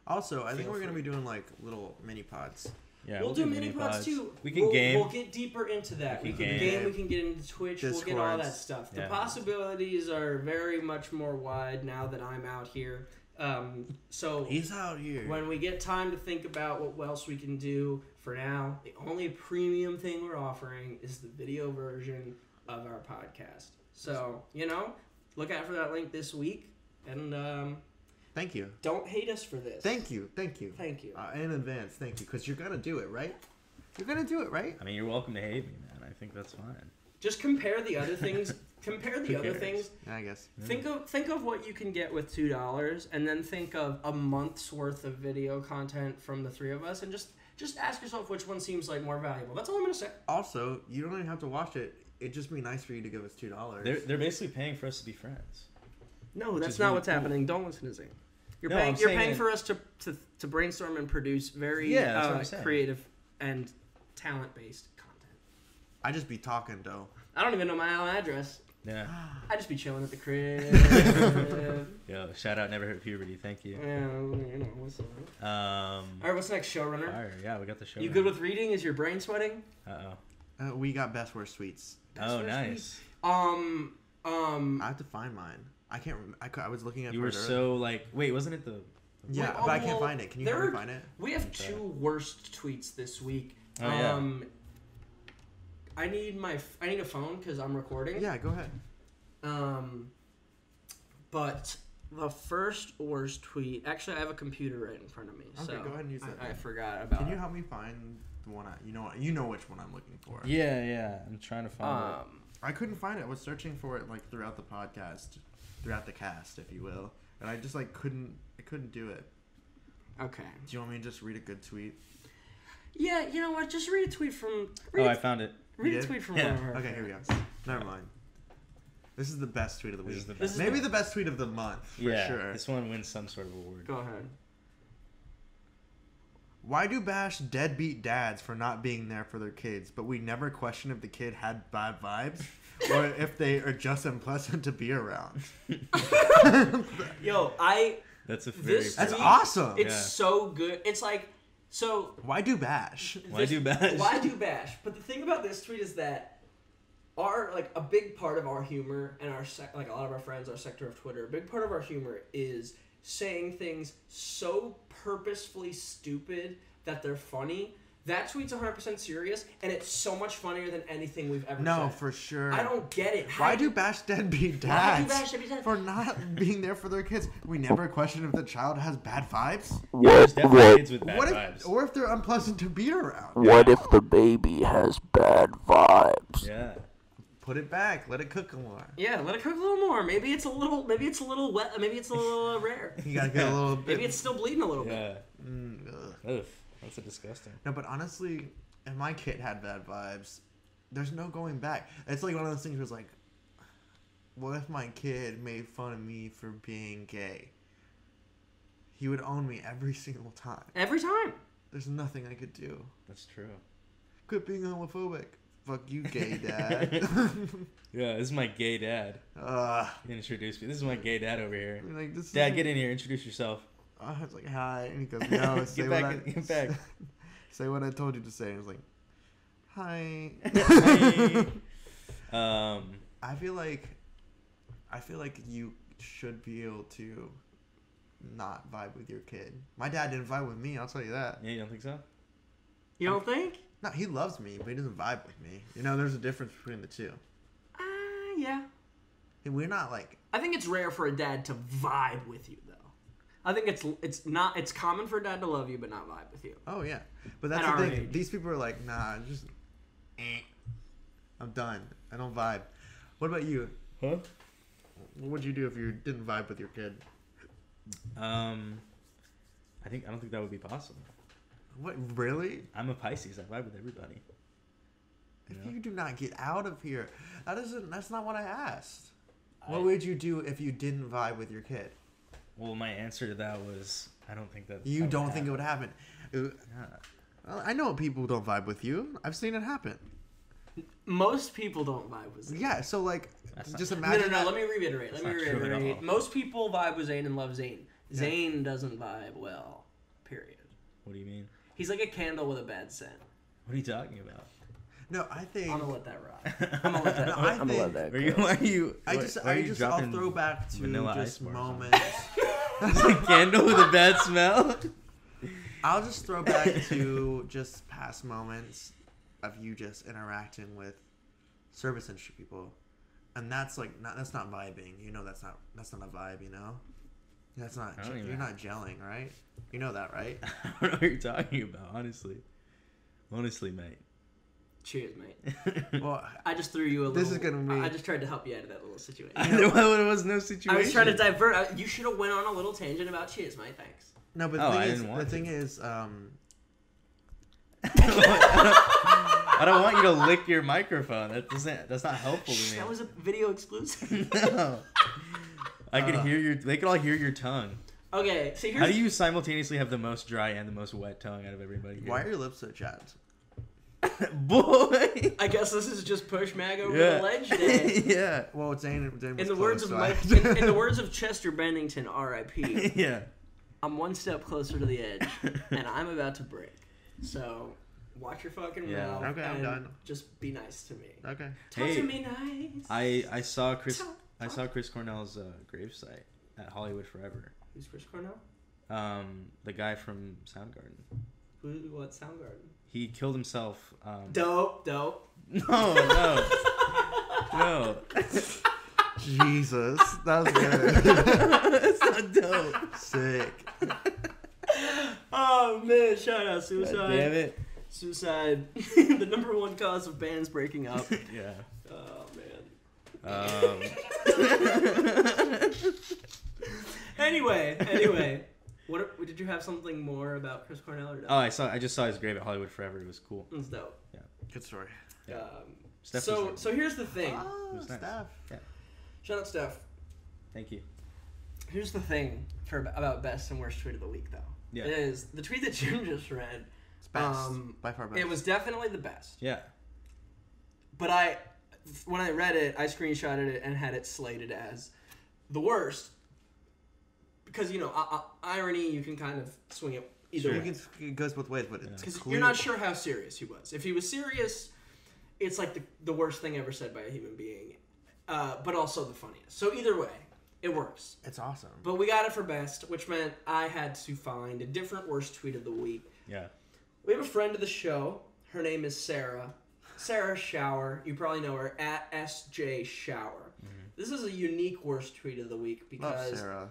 Also, I think we're going to be doing like little mini pods. Yeah, we'll do mini pods too. We can game. We'll get deeper into that. We can game. We can get into Twitch. Discords. We'll get all that stuff. The possibilities are very much more wide now that I'm out here. So he's out here. When we get time to think about what else we can do, for now, the only premium thing we're offering is the video version of our podcast. So look out for that link this week, and thank you. Don't hate us for this. Thank you. In advance, thank you, because you're gonna do it, right? You're gonna do it, right? I mean, you're welcome to hate me, man. I think that's fine. Just compare the other things. I guess. Think of what you can get with $2, and then think of a month's worth of video content from the three of us, and just ask yourself which one seems like more valuable. That's all I'm gonna say. Also, you don't even have to watch it. It'd just be nice for you to give us $2. They're basically paying for us to be friends. No, that's not what's happening. Don't listen to Zane. You're paying for us to brainstorm and produce very creative and talent-based content. I just be talking, though. I don't even know my own address. Yeah. I just be chilling at the crib. Yo, shout out Never Hit Puberty. Thank you. Yeah, what's up? All right, what's next, showrunner? Fire. Yeah, we got the show. You good with reading? Is your brain sweating? We got best worst tweets. Nice. I have to find mine. I can't remember. I was looking at it. You were so like, wait, wasn't it the... Yeah, but I can't find it. Can you help me find it? We have two worst tweets this week. Oh, yeah. I need a phone because I'm recording. Yeah, go ahead. But the first worst tweet... Actually, I have a computer right in front of me. Okay, so go ahead and use that. I forgot about it. Can you help me find the one you know which one I'm looking for. Yeah. I'm trying to find it. I couldn't find it. I was searching for it like throughout the podcast, throughout the cast, if you will, and I just couldn't do it. Okay. Do you want me to just read a good tweet? Yeah, you know what? Just read a tweet from... I found it. Read a tweet from one of her. Okay, here we go. Never mind. This is the best tweet of the week. Maybe the best tweet of the month, for sure. This one wins some sort of award. Go ahead. Why do bash deadbeat dads for not being there for their kids, but we never question if the kid had bad vibes or if they are just unpleasant to be around? Yo, That's awesome. It's so good. It's like, so... Why do bash? Why do bash? Why do bash? But the thing about this tweet is that our like a big part of our humor and like a lot of our friends, our sector of Twitter, a big part of our humor is saying things so purposefully stupid that they're funny. That tweet's 100% serious, and it's so much funnier than anything we've ever said. No, for sure. I don't get it. Why do bash deadbeat dads Why do bash deadbeat dads? for not being there for their kids? We never question if the child has bad vibes. There's definitely kids with bad vibes. Or if they're unpleasant to be around. What if the baby has bad vibes? Yeah. Put it back. Let it cook more. Yeah, let it cook a little more. Maybe it's a little wet. Maybe it's a little rare. You gotta get a little bit. Maybe it's still bleeding a little bit. Yeah. Ugh. That's disgusting. No, but honestly, if my kid had bad vibes, there's no going back. It's like one of those things where it's like, what if my kid made fun of me for being gay? He would own me every single time. Every time. There's nothing I could do. That's true. Quit being homophobic. Fuck you, gay dad. Yeah, this is my gay dad. He introduced me. This is my gay dad over here. Like, this Dad, get in here. Introduce yourself. I was like, hi. And he goes, no, Get back. Say what I told you to say. And I was like, hi. Hi. I feel like you should be able to not vibe with your kid. My dad didn't vibe with me, I'll tell you that. Yeah, you don't think so? You don't think? No, he loves me, but he doesn't vibe with me. You know, there's a difference between the two. Yeah. We're not like... I think it's rare for a dad to vibe with you, though. I think it's common for a dad to love you but not vibe with you. Oh, yeah. But that's the thing. These people are like, nah, just... I'm done. I don't vibe. What about you? Huh? What would you do if you didn't vibe with your kid? I don't think that would be possible. What, really? I'm a Pisces. I vibe with everybody. If you do not get out of here, that's not what I asked. What would you do if you didn't vibe with your kid? Well, my answer to that was I don't think that. You don't think it would happen? Well, I know people don't vibe with you. I've seen it happen. Most people don't vibe with Zane. Yeah, so like, just imagine. No. Let me reiterate. Most people vibe with Zane and love Zane. Yeah. Zane doesn't vibe well. Period. What do you mean? He's like a candle with a bad scent. What are you talking about? No, I think I'm gonna let that rock. I'm gonna let that. No, rock. I think. let that go. I'll throw back to vanilla just ice bars moments. A candle with a bad smell. I'll just throw back to just past moments of you just interacting with service industry people, and that's like that's not vibing. You know, that's not a vibe. You know, that's not. You're not gelling, right? You know that, right? I don't know what you're talking about, honestly, mate. Cheers, mate. Well, I just threw you a little. This is gonna be. I just tried to help you out of that little situation. There was no situation. I was trying to divert. You should have went on a little tangent about cheers, mate. Thanks. No, but the thing is, I don't want you to lick your microphone. That's not helpful to me. That was a video exclusive. No. I can hear they can all hear your tongue. Okay, so here's... How do you simultaneously have the most dry and the most wet tongue out of everybody here? Why are your lips so chapped? Boy! I guess this is just push mag over the ledge day. Yeah. Well, Zane in the words of in the words of Chester Bennington, R.I.P. Yeah. I'm one step closer to the edge, and I'm about to break. So, watch your fucking mouth. Okay, I'm done. Just be nice to me. Okay. Talk to me nice. I saw Chris Cornell's gravesite at Hollywood Forever. Who's Chris Cornell? The guy from Soundgarden. What Soundgarden? He killed himself. Dope. No. Jesus, that was good. That's not dope. Sick. Oh man! Shout out suicide. God damn it. Suicide, the number one cause of bands breaking up. Yeah. Oh man. Anyway. What did you have something more about Chris Cornell or no? Oh, I just saw his grave at Hollywood Forever. It was cool. It was dope. Yeah. Good story. Yeah. So here's the thing. Oh, nice. Steph. Yeah. Shout out Steph. Thank you. Here's the thing about best and worst tweet of the week, though. Yeah. It is the tweet that Jim just read. It's best. By far best. It was definitely the best. Yeah. But when I read it, I screenshotted it and had it slated as the worst. Because, irony, you can kind of swing it either way. It goes both ways, but it's because clear. you're not sure how serious he was. If he was serious, it's like the worst thing ever said by a human being, but also the funniest. So either way, it works. It's awesome. But we got it for best, which meant I had to find a different worst tweet of the week. Yeah. We have a friend of the show. Her name is Sarah. Sarah Shower. You probably know her at SJ Shower. This is a unique worst tweet of the week because Love Sarah.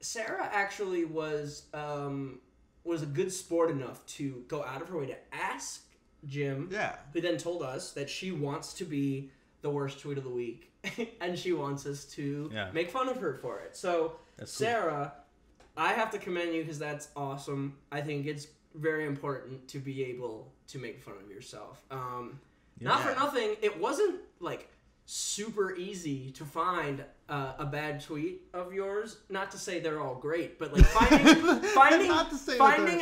Sarah actually was a good sport enough to go out of her way to ask Jim, who then told us that she wants to be the worst tweet of the week, and she wants us to make fun of her for it. So, that's Sarah, cool. I have to commend you because that's awesome. I think it's very important to be able to make fun of yourself. Not for nothing, it wasn't like super easy to find a bad tweet of yours. Not to say they're all great, but like finding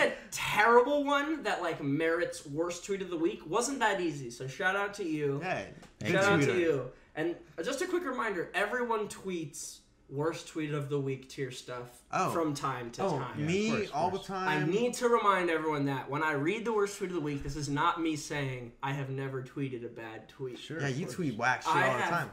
a terrible one that like merits worst tweet of the week wasn't that easy. So shout out to you. Hey, shout out to you. And just a quick reminder: everyone tweets worst tweet of the week tier stuff from time to time. Me all the time. I need to remind everyone that when I read the worst tweet of the week, this is not me saying I have never tweeted a bad tweet. Sure. Yeah, you tweet whack shit all the time.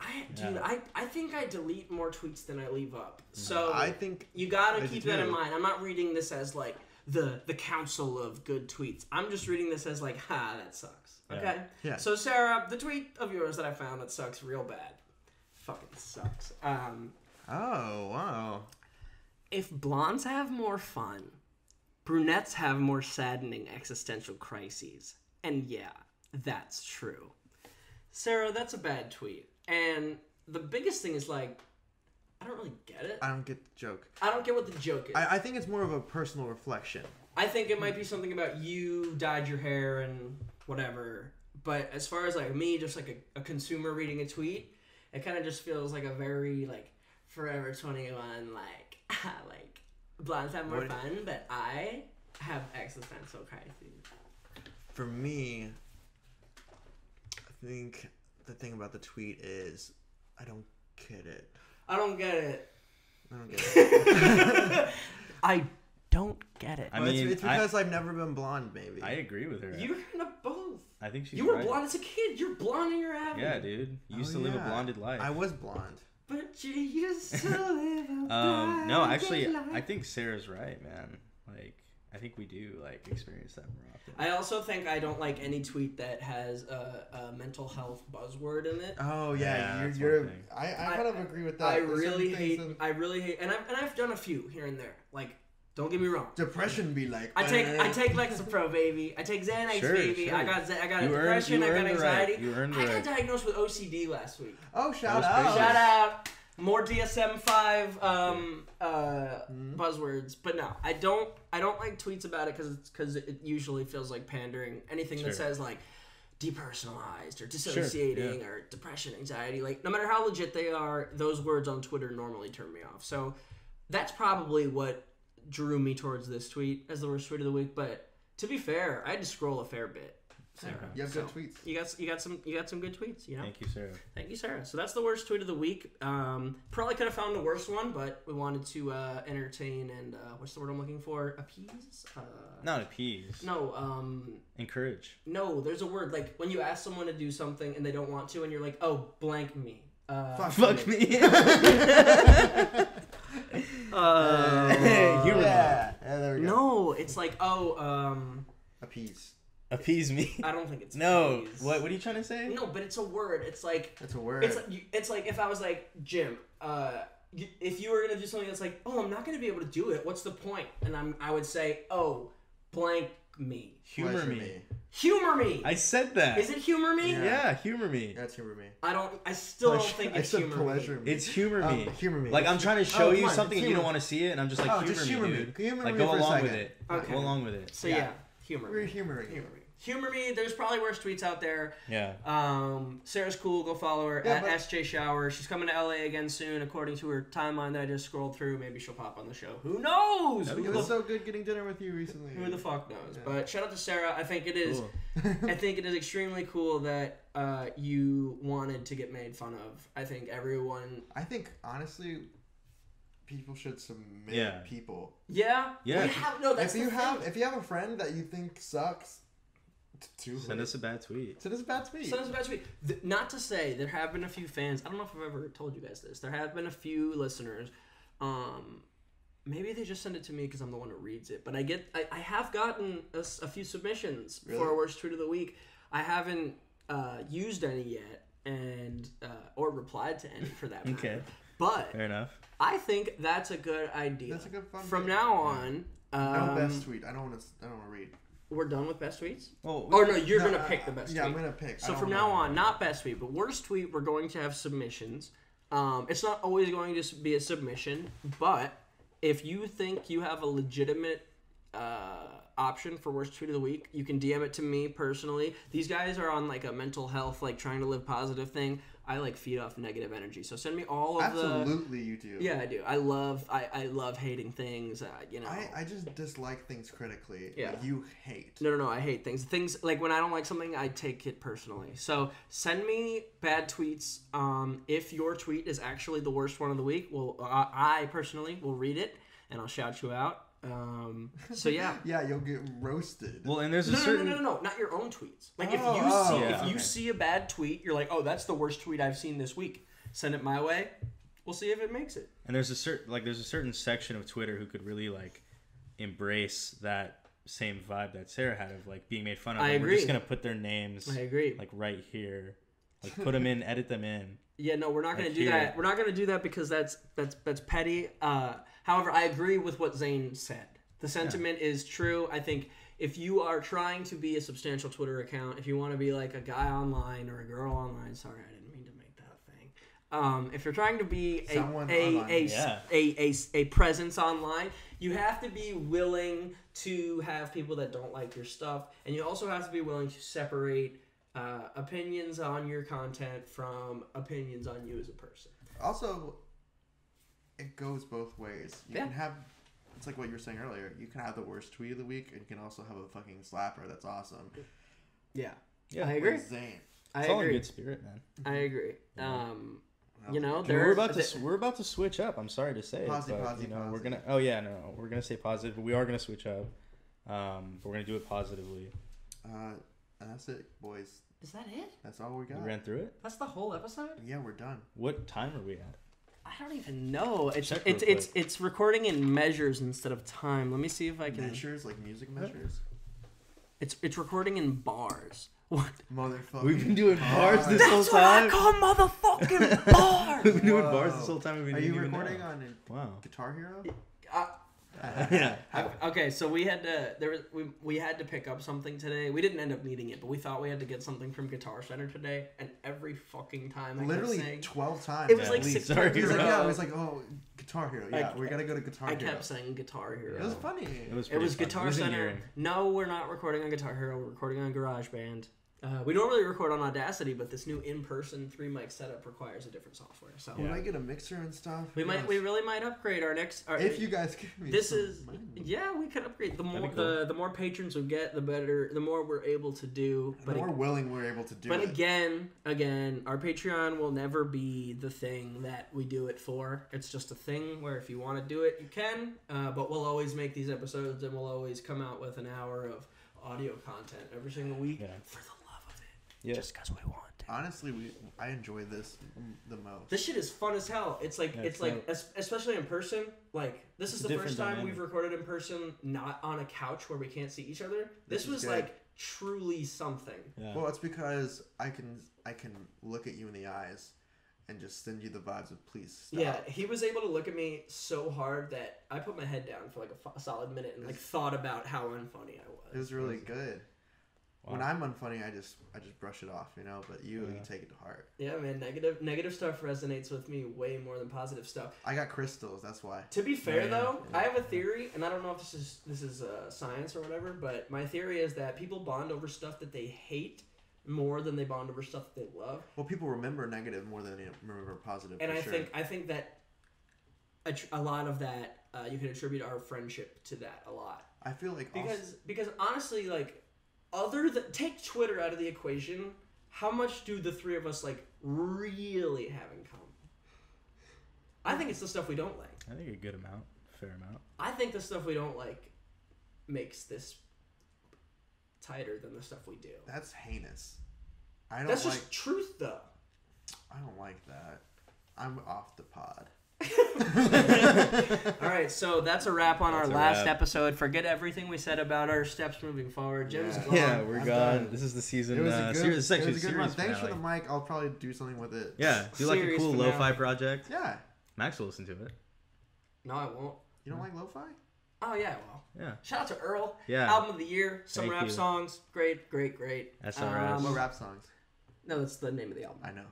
I think I delete more tweets than I leave up. So I think you gotta keep that in mind. I'm not reading this as like the council of good tweets. I'm just reading this as like, that sucks. Okay? Yeah. So Sarah, the tweet of yours that I found that sucks real bad. Fucking sucks. Oh, wow. If blondes have more fun, brunettes have more saddening existential crises. And yeah, that's true. Sarah, that's a bad tweet. And the biggest thing is like, I don't really get it. I don't get the joke. I don't get what the joke is. I think it's more of a personal reflection. I think it might be something about you dyed your hair and whatever. But as far as like me, just like a consumer reading a tweet, it kind of just feels like a very like, Forever 21, like blondes have more fun, but I have existential crises. For me, I think the thing about the tweet is I don't get it. I don't get it. I don't get it. I mean, it's because I've never been blonde, maybe. I agree with her. You're kind of both. I think she's You were blonde as a kid. You're blonde in your avenue. Yeah, dude. You used to live a blonded life. I was blonde. But you used to live a blonded no, actually, life. I think Sarah's right, man. Like, I think we do, like, experience that more often. I also think I don't like any tweet that has a mental health buzzword in it. Oh, yeah. I kind of agree with that. I really hate, and I've done a few here and there. Like, don't get me wrong. Depression be like. I take Lexapro, baby. I take Xanax, baby. Sure. I got depression. I got anxiety. Right. You earned I got diagnosed with OCD last week. Oh, shout out! Shout out! More DSM-5 buzzwords, but no, I don't like tweets about it because it usually feels like pandering. Anything that says like depersonalized or dissociating or depression, anxiety, like no matter how legit they are, those words on Twitter normally turn me off. So that's probably what drew me towards this tweet as the worst tweet of the week. But to be fair, I had to scroll a fair bit. Sarah. You have good tweets. You got some good tweets. You know. Thank you, Sarah. So that's the worst tweet of the week. Probably could have found a worse one, but we wanted to entertain and what's the word I'm looking for? Appease. Not appease. No. Encourage. No, there's a word like when you ask someone to do something and they don't want to, and you're like, oh, blank me. Fuck me. Humor. Yeah, there we go. No, it's like appease. Appease me. I don't think it's no. appease. What are you trying to say? No, but it's a word. It's like it's a word. It's like if I was like Jim, if you were gonna do something that's like, oh, I'm not gonna be able to do it. What's the point? And I would say, oh, blank me. Humor me. Humor me. I said that. Is it humor me? Yeah, humor me. That's humor me. I still don't think it's humor me. It's humor me. Humor me. Like I'm trying to show you something and you don't want to see it, and I'm just like, humor me, dude. Humor like me go for along a with it. Okay. Go along with it. So yeah, humor. We're humoring. Humor me. There's probably worse tweets out there. Yeah. Sarah's cool. Go follow her at SJ Shower. She's coming to LA again soon, according to her timeline that I just scrolled through. Maybe she'll pop on the show. Who knows? It was so good getting dinner with you recently. Who the fuck knows? Yeah. But shout out to Sarah. I think it is. Cool. I think it is extremely cool that you wanted to get made fun of. I think everyone. I think honestly, people should submit people. Yeah. Yeah. If you have a friend that you think sucks, Send us a bad tweet. Send us a bad tweet. Send us a bad tweet. Not to say there have been a few fans. I don't know if I've ever told you guys this. There have been a few listeners. Maybe they just send it to me because I'm the one who reads it. But I have gotten a few submissions for worst tweet of the week. I haven't used any yet, and or replied to any for that matter. Okay. But fair enough. I think that's a good idea. That's a good fun. From now on, no best tweet. I don't want to read. We're done with best tweets? Oh no, you're going to pick the best tweet. Yeah, I'm going to pick. So from now on, not best tweet, but worst tweet, we're going to have submissions. It's not always going to be a submission, but if you think you have a legitimate option for worst tweet of the week, you can DM it to me personally. These guys are on like a mental health, like trying to live positive thing. I like feed off negative energy, so send me all of Absolutely, you do. Yeah, I do. I love hating things. I just dislike things critically. Yeah. You hate. No. I hate things. Things like when I don't like something, I take it personally. So send me bad tweets. If your tweet is actually the worst one of the week, well, I personally will read it and I'll shout you out. So yeah. Yeah, you'll get roasted. Well, and there's no, not your own tweets. Like if you see a bad tweet, you're like, oh, that's the worst tweet I've seen this week. Send it my way. We'll see if it makes it. And there's a certain section of Twitter who could really like embrace that same vibe that Sarah had of like being made fun of. I agree. We're just gonna put their names. I agree. Like right here, like put them in, edit them in. Yeah, no, we're not gonna do that. We're not gonna do that because that's petty. However, I agree with what Zane said. The sentiment is true. I think if you are trying to be a substantial Twitter account, if you want to be like a guy online or a girl online, sorry, I didn't mean to make that a thing. If you're trying to be a presence online, you have to be willing to have people that don't like your stuff, and you also have to be willing to separate opinions on your content from opinions on you as a person. Also, it goes both ways. You can have, it's like what you were saying earlier, you can have the worst tweet of the week, and you can also have a fucking slapper that's awesome. Yeah, I agree. Like Zane. It's all in good spirit, man. I agree. You know, dude, we're about to switch up. I'm sorry to say we're gonna. Oh yeah, no, we're gonna stay positive, but we are gonna switch up. We're gonna do it positively. And that's it, boys. Is that it? That's all we got. We ran through it. That's the whole episode? Yeah, we're done. What time are we at? I don't even know. It's recording in measures instead of time. Let me see if I can. Measures, like music measures. It's recording in bars. What? Motherfucker. We've been doing bars this whole time. That's what I call motherfucking bars. We've been doing bars this whole time. Are you recording on Guitar Hero? Yeah. Okay, so we had to pick up something today. We didn't end up needing it, but we thought we had to get something from Guitar Center today, and every fucking time I kept saying 12 times. It was like 6 times. He was like, yeah, it was like, oh, Guitar Hero. Yeah, we gotta go to Guitar Hero. I kept saying Guitar Hero. It was funny. It was Guitar Center. No, we're not recording on Guitar Hero. We're recording on GarageBand. We normally record on Audacity, but this new in-person 3-mic setup requires a different software. So we might get a mixer and stuff. We really might upgrade our next. If you guys give me money. Yeah, we could upgrade. The more the more patrons we get, the better. The more we're able to do. The more willing we're able to do. But again, our Patreon will never be the thing that we do it for. It's just a thing where if you want to do it, you can. But we'll always make these episodes, and we'll always come out with an hour of audio content every single week for the love of it. Just because we want to. Honestly, I enjoy this the most. This shit is fun as hell. It's like especially in person. Like this is the first time we've recorded in person, not on a couch where we can't see each other. This was like truly something. Yeah. Well, it's because I can look at you in the eyes and just send you the vibes of please stop. Yeah, he was able to look at me so hard that I put my head down for like a solid minute and like thought about how unfunny I was. It was really good. Wow. When I'm unfunny, I just brush it off, But you take it to heart. Yeah, man. Negative stuff resonates with me way more than positive stuff. I got crystals. That's why. To be fair, though, I have a theory, and I don't know if this is science or whatever, but my theory is that people bond over stuff that they hate more than they bond over stuff that they love. Well, people remember negative more than they remember positive. And I think that a lot of that you can attribute our friendship to that a lot. I feel like because honestly, like. Take Twitter out of the equation, how much do the three of us like really have in common? I think it's the stuff we don't like. I think a good amount, fair amount. I think the stuff we don't like makes this tighter than the stuff we do. That's heinous. That's just truth, though. I don't like that. I'm off the pod. All right, so that's a wrap on our last episode. Forget everything we said about our steps moving forward. Jim's gone. Yeah, we're gone. This is the season. It was a good, series one. Thanks for the mic. I'll probably do something with it. Yeah, do like a cool lo-fi project. Yeah. Max will listen to it. No, I won't. You don't like lo-fi? Oh yeah, well. Yeah. Shout out to Earl. Yeah. Album of the year. Some rap songs. Great. SRS. What rap songs? No, that's the name of the album. I know.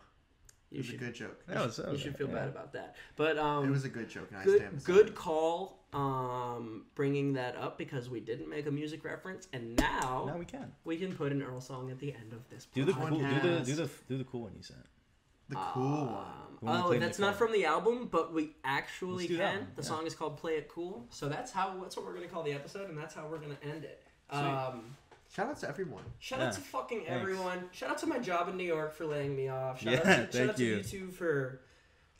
It was a good joke. You should feel bad about that. But it was a good joke. And I stand good call. Bringing that up because we didn't make a music reference, and now we can put an Earl song at the end of this. Do the cool one you said. The cool one. Oh, that's not from the album, but we actually can. The song is called "Play It Cool," so that's what we're gonna call the episode, and that's how we're gonna end it. Shout out to everyone. Shout out to fucking everyone. Shout out to my job in New York for laying me off. Shout out to you two for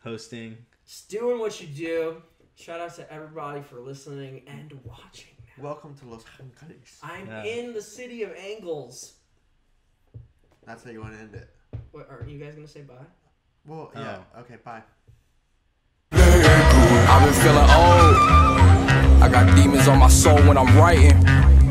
hosting. Just doing what you do. Shout out to everybody for listening and watching. Welcome to Los Angeles. I'm in the city of Angles. That's how you want to end it. What, are you guys going to say bye? Well, yeah. Okay, bye. I've been feeling old. I got demons on my soul when I'm writing.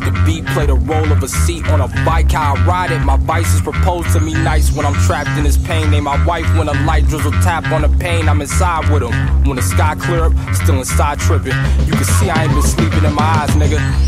The beat played the role of a seat on a bike, how I ride it. My vices propose to me nice when I'm trapped in this pain. They my wife when a light drizzle tap on the pane. I'm inside with them. When the sky clear up, still inside tripping. You can see I ain't been sleeping in my eyes, nigga.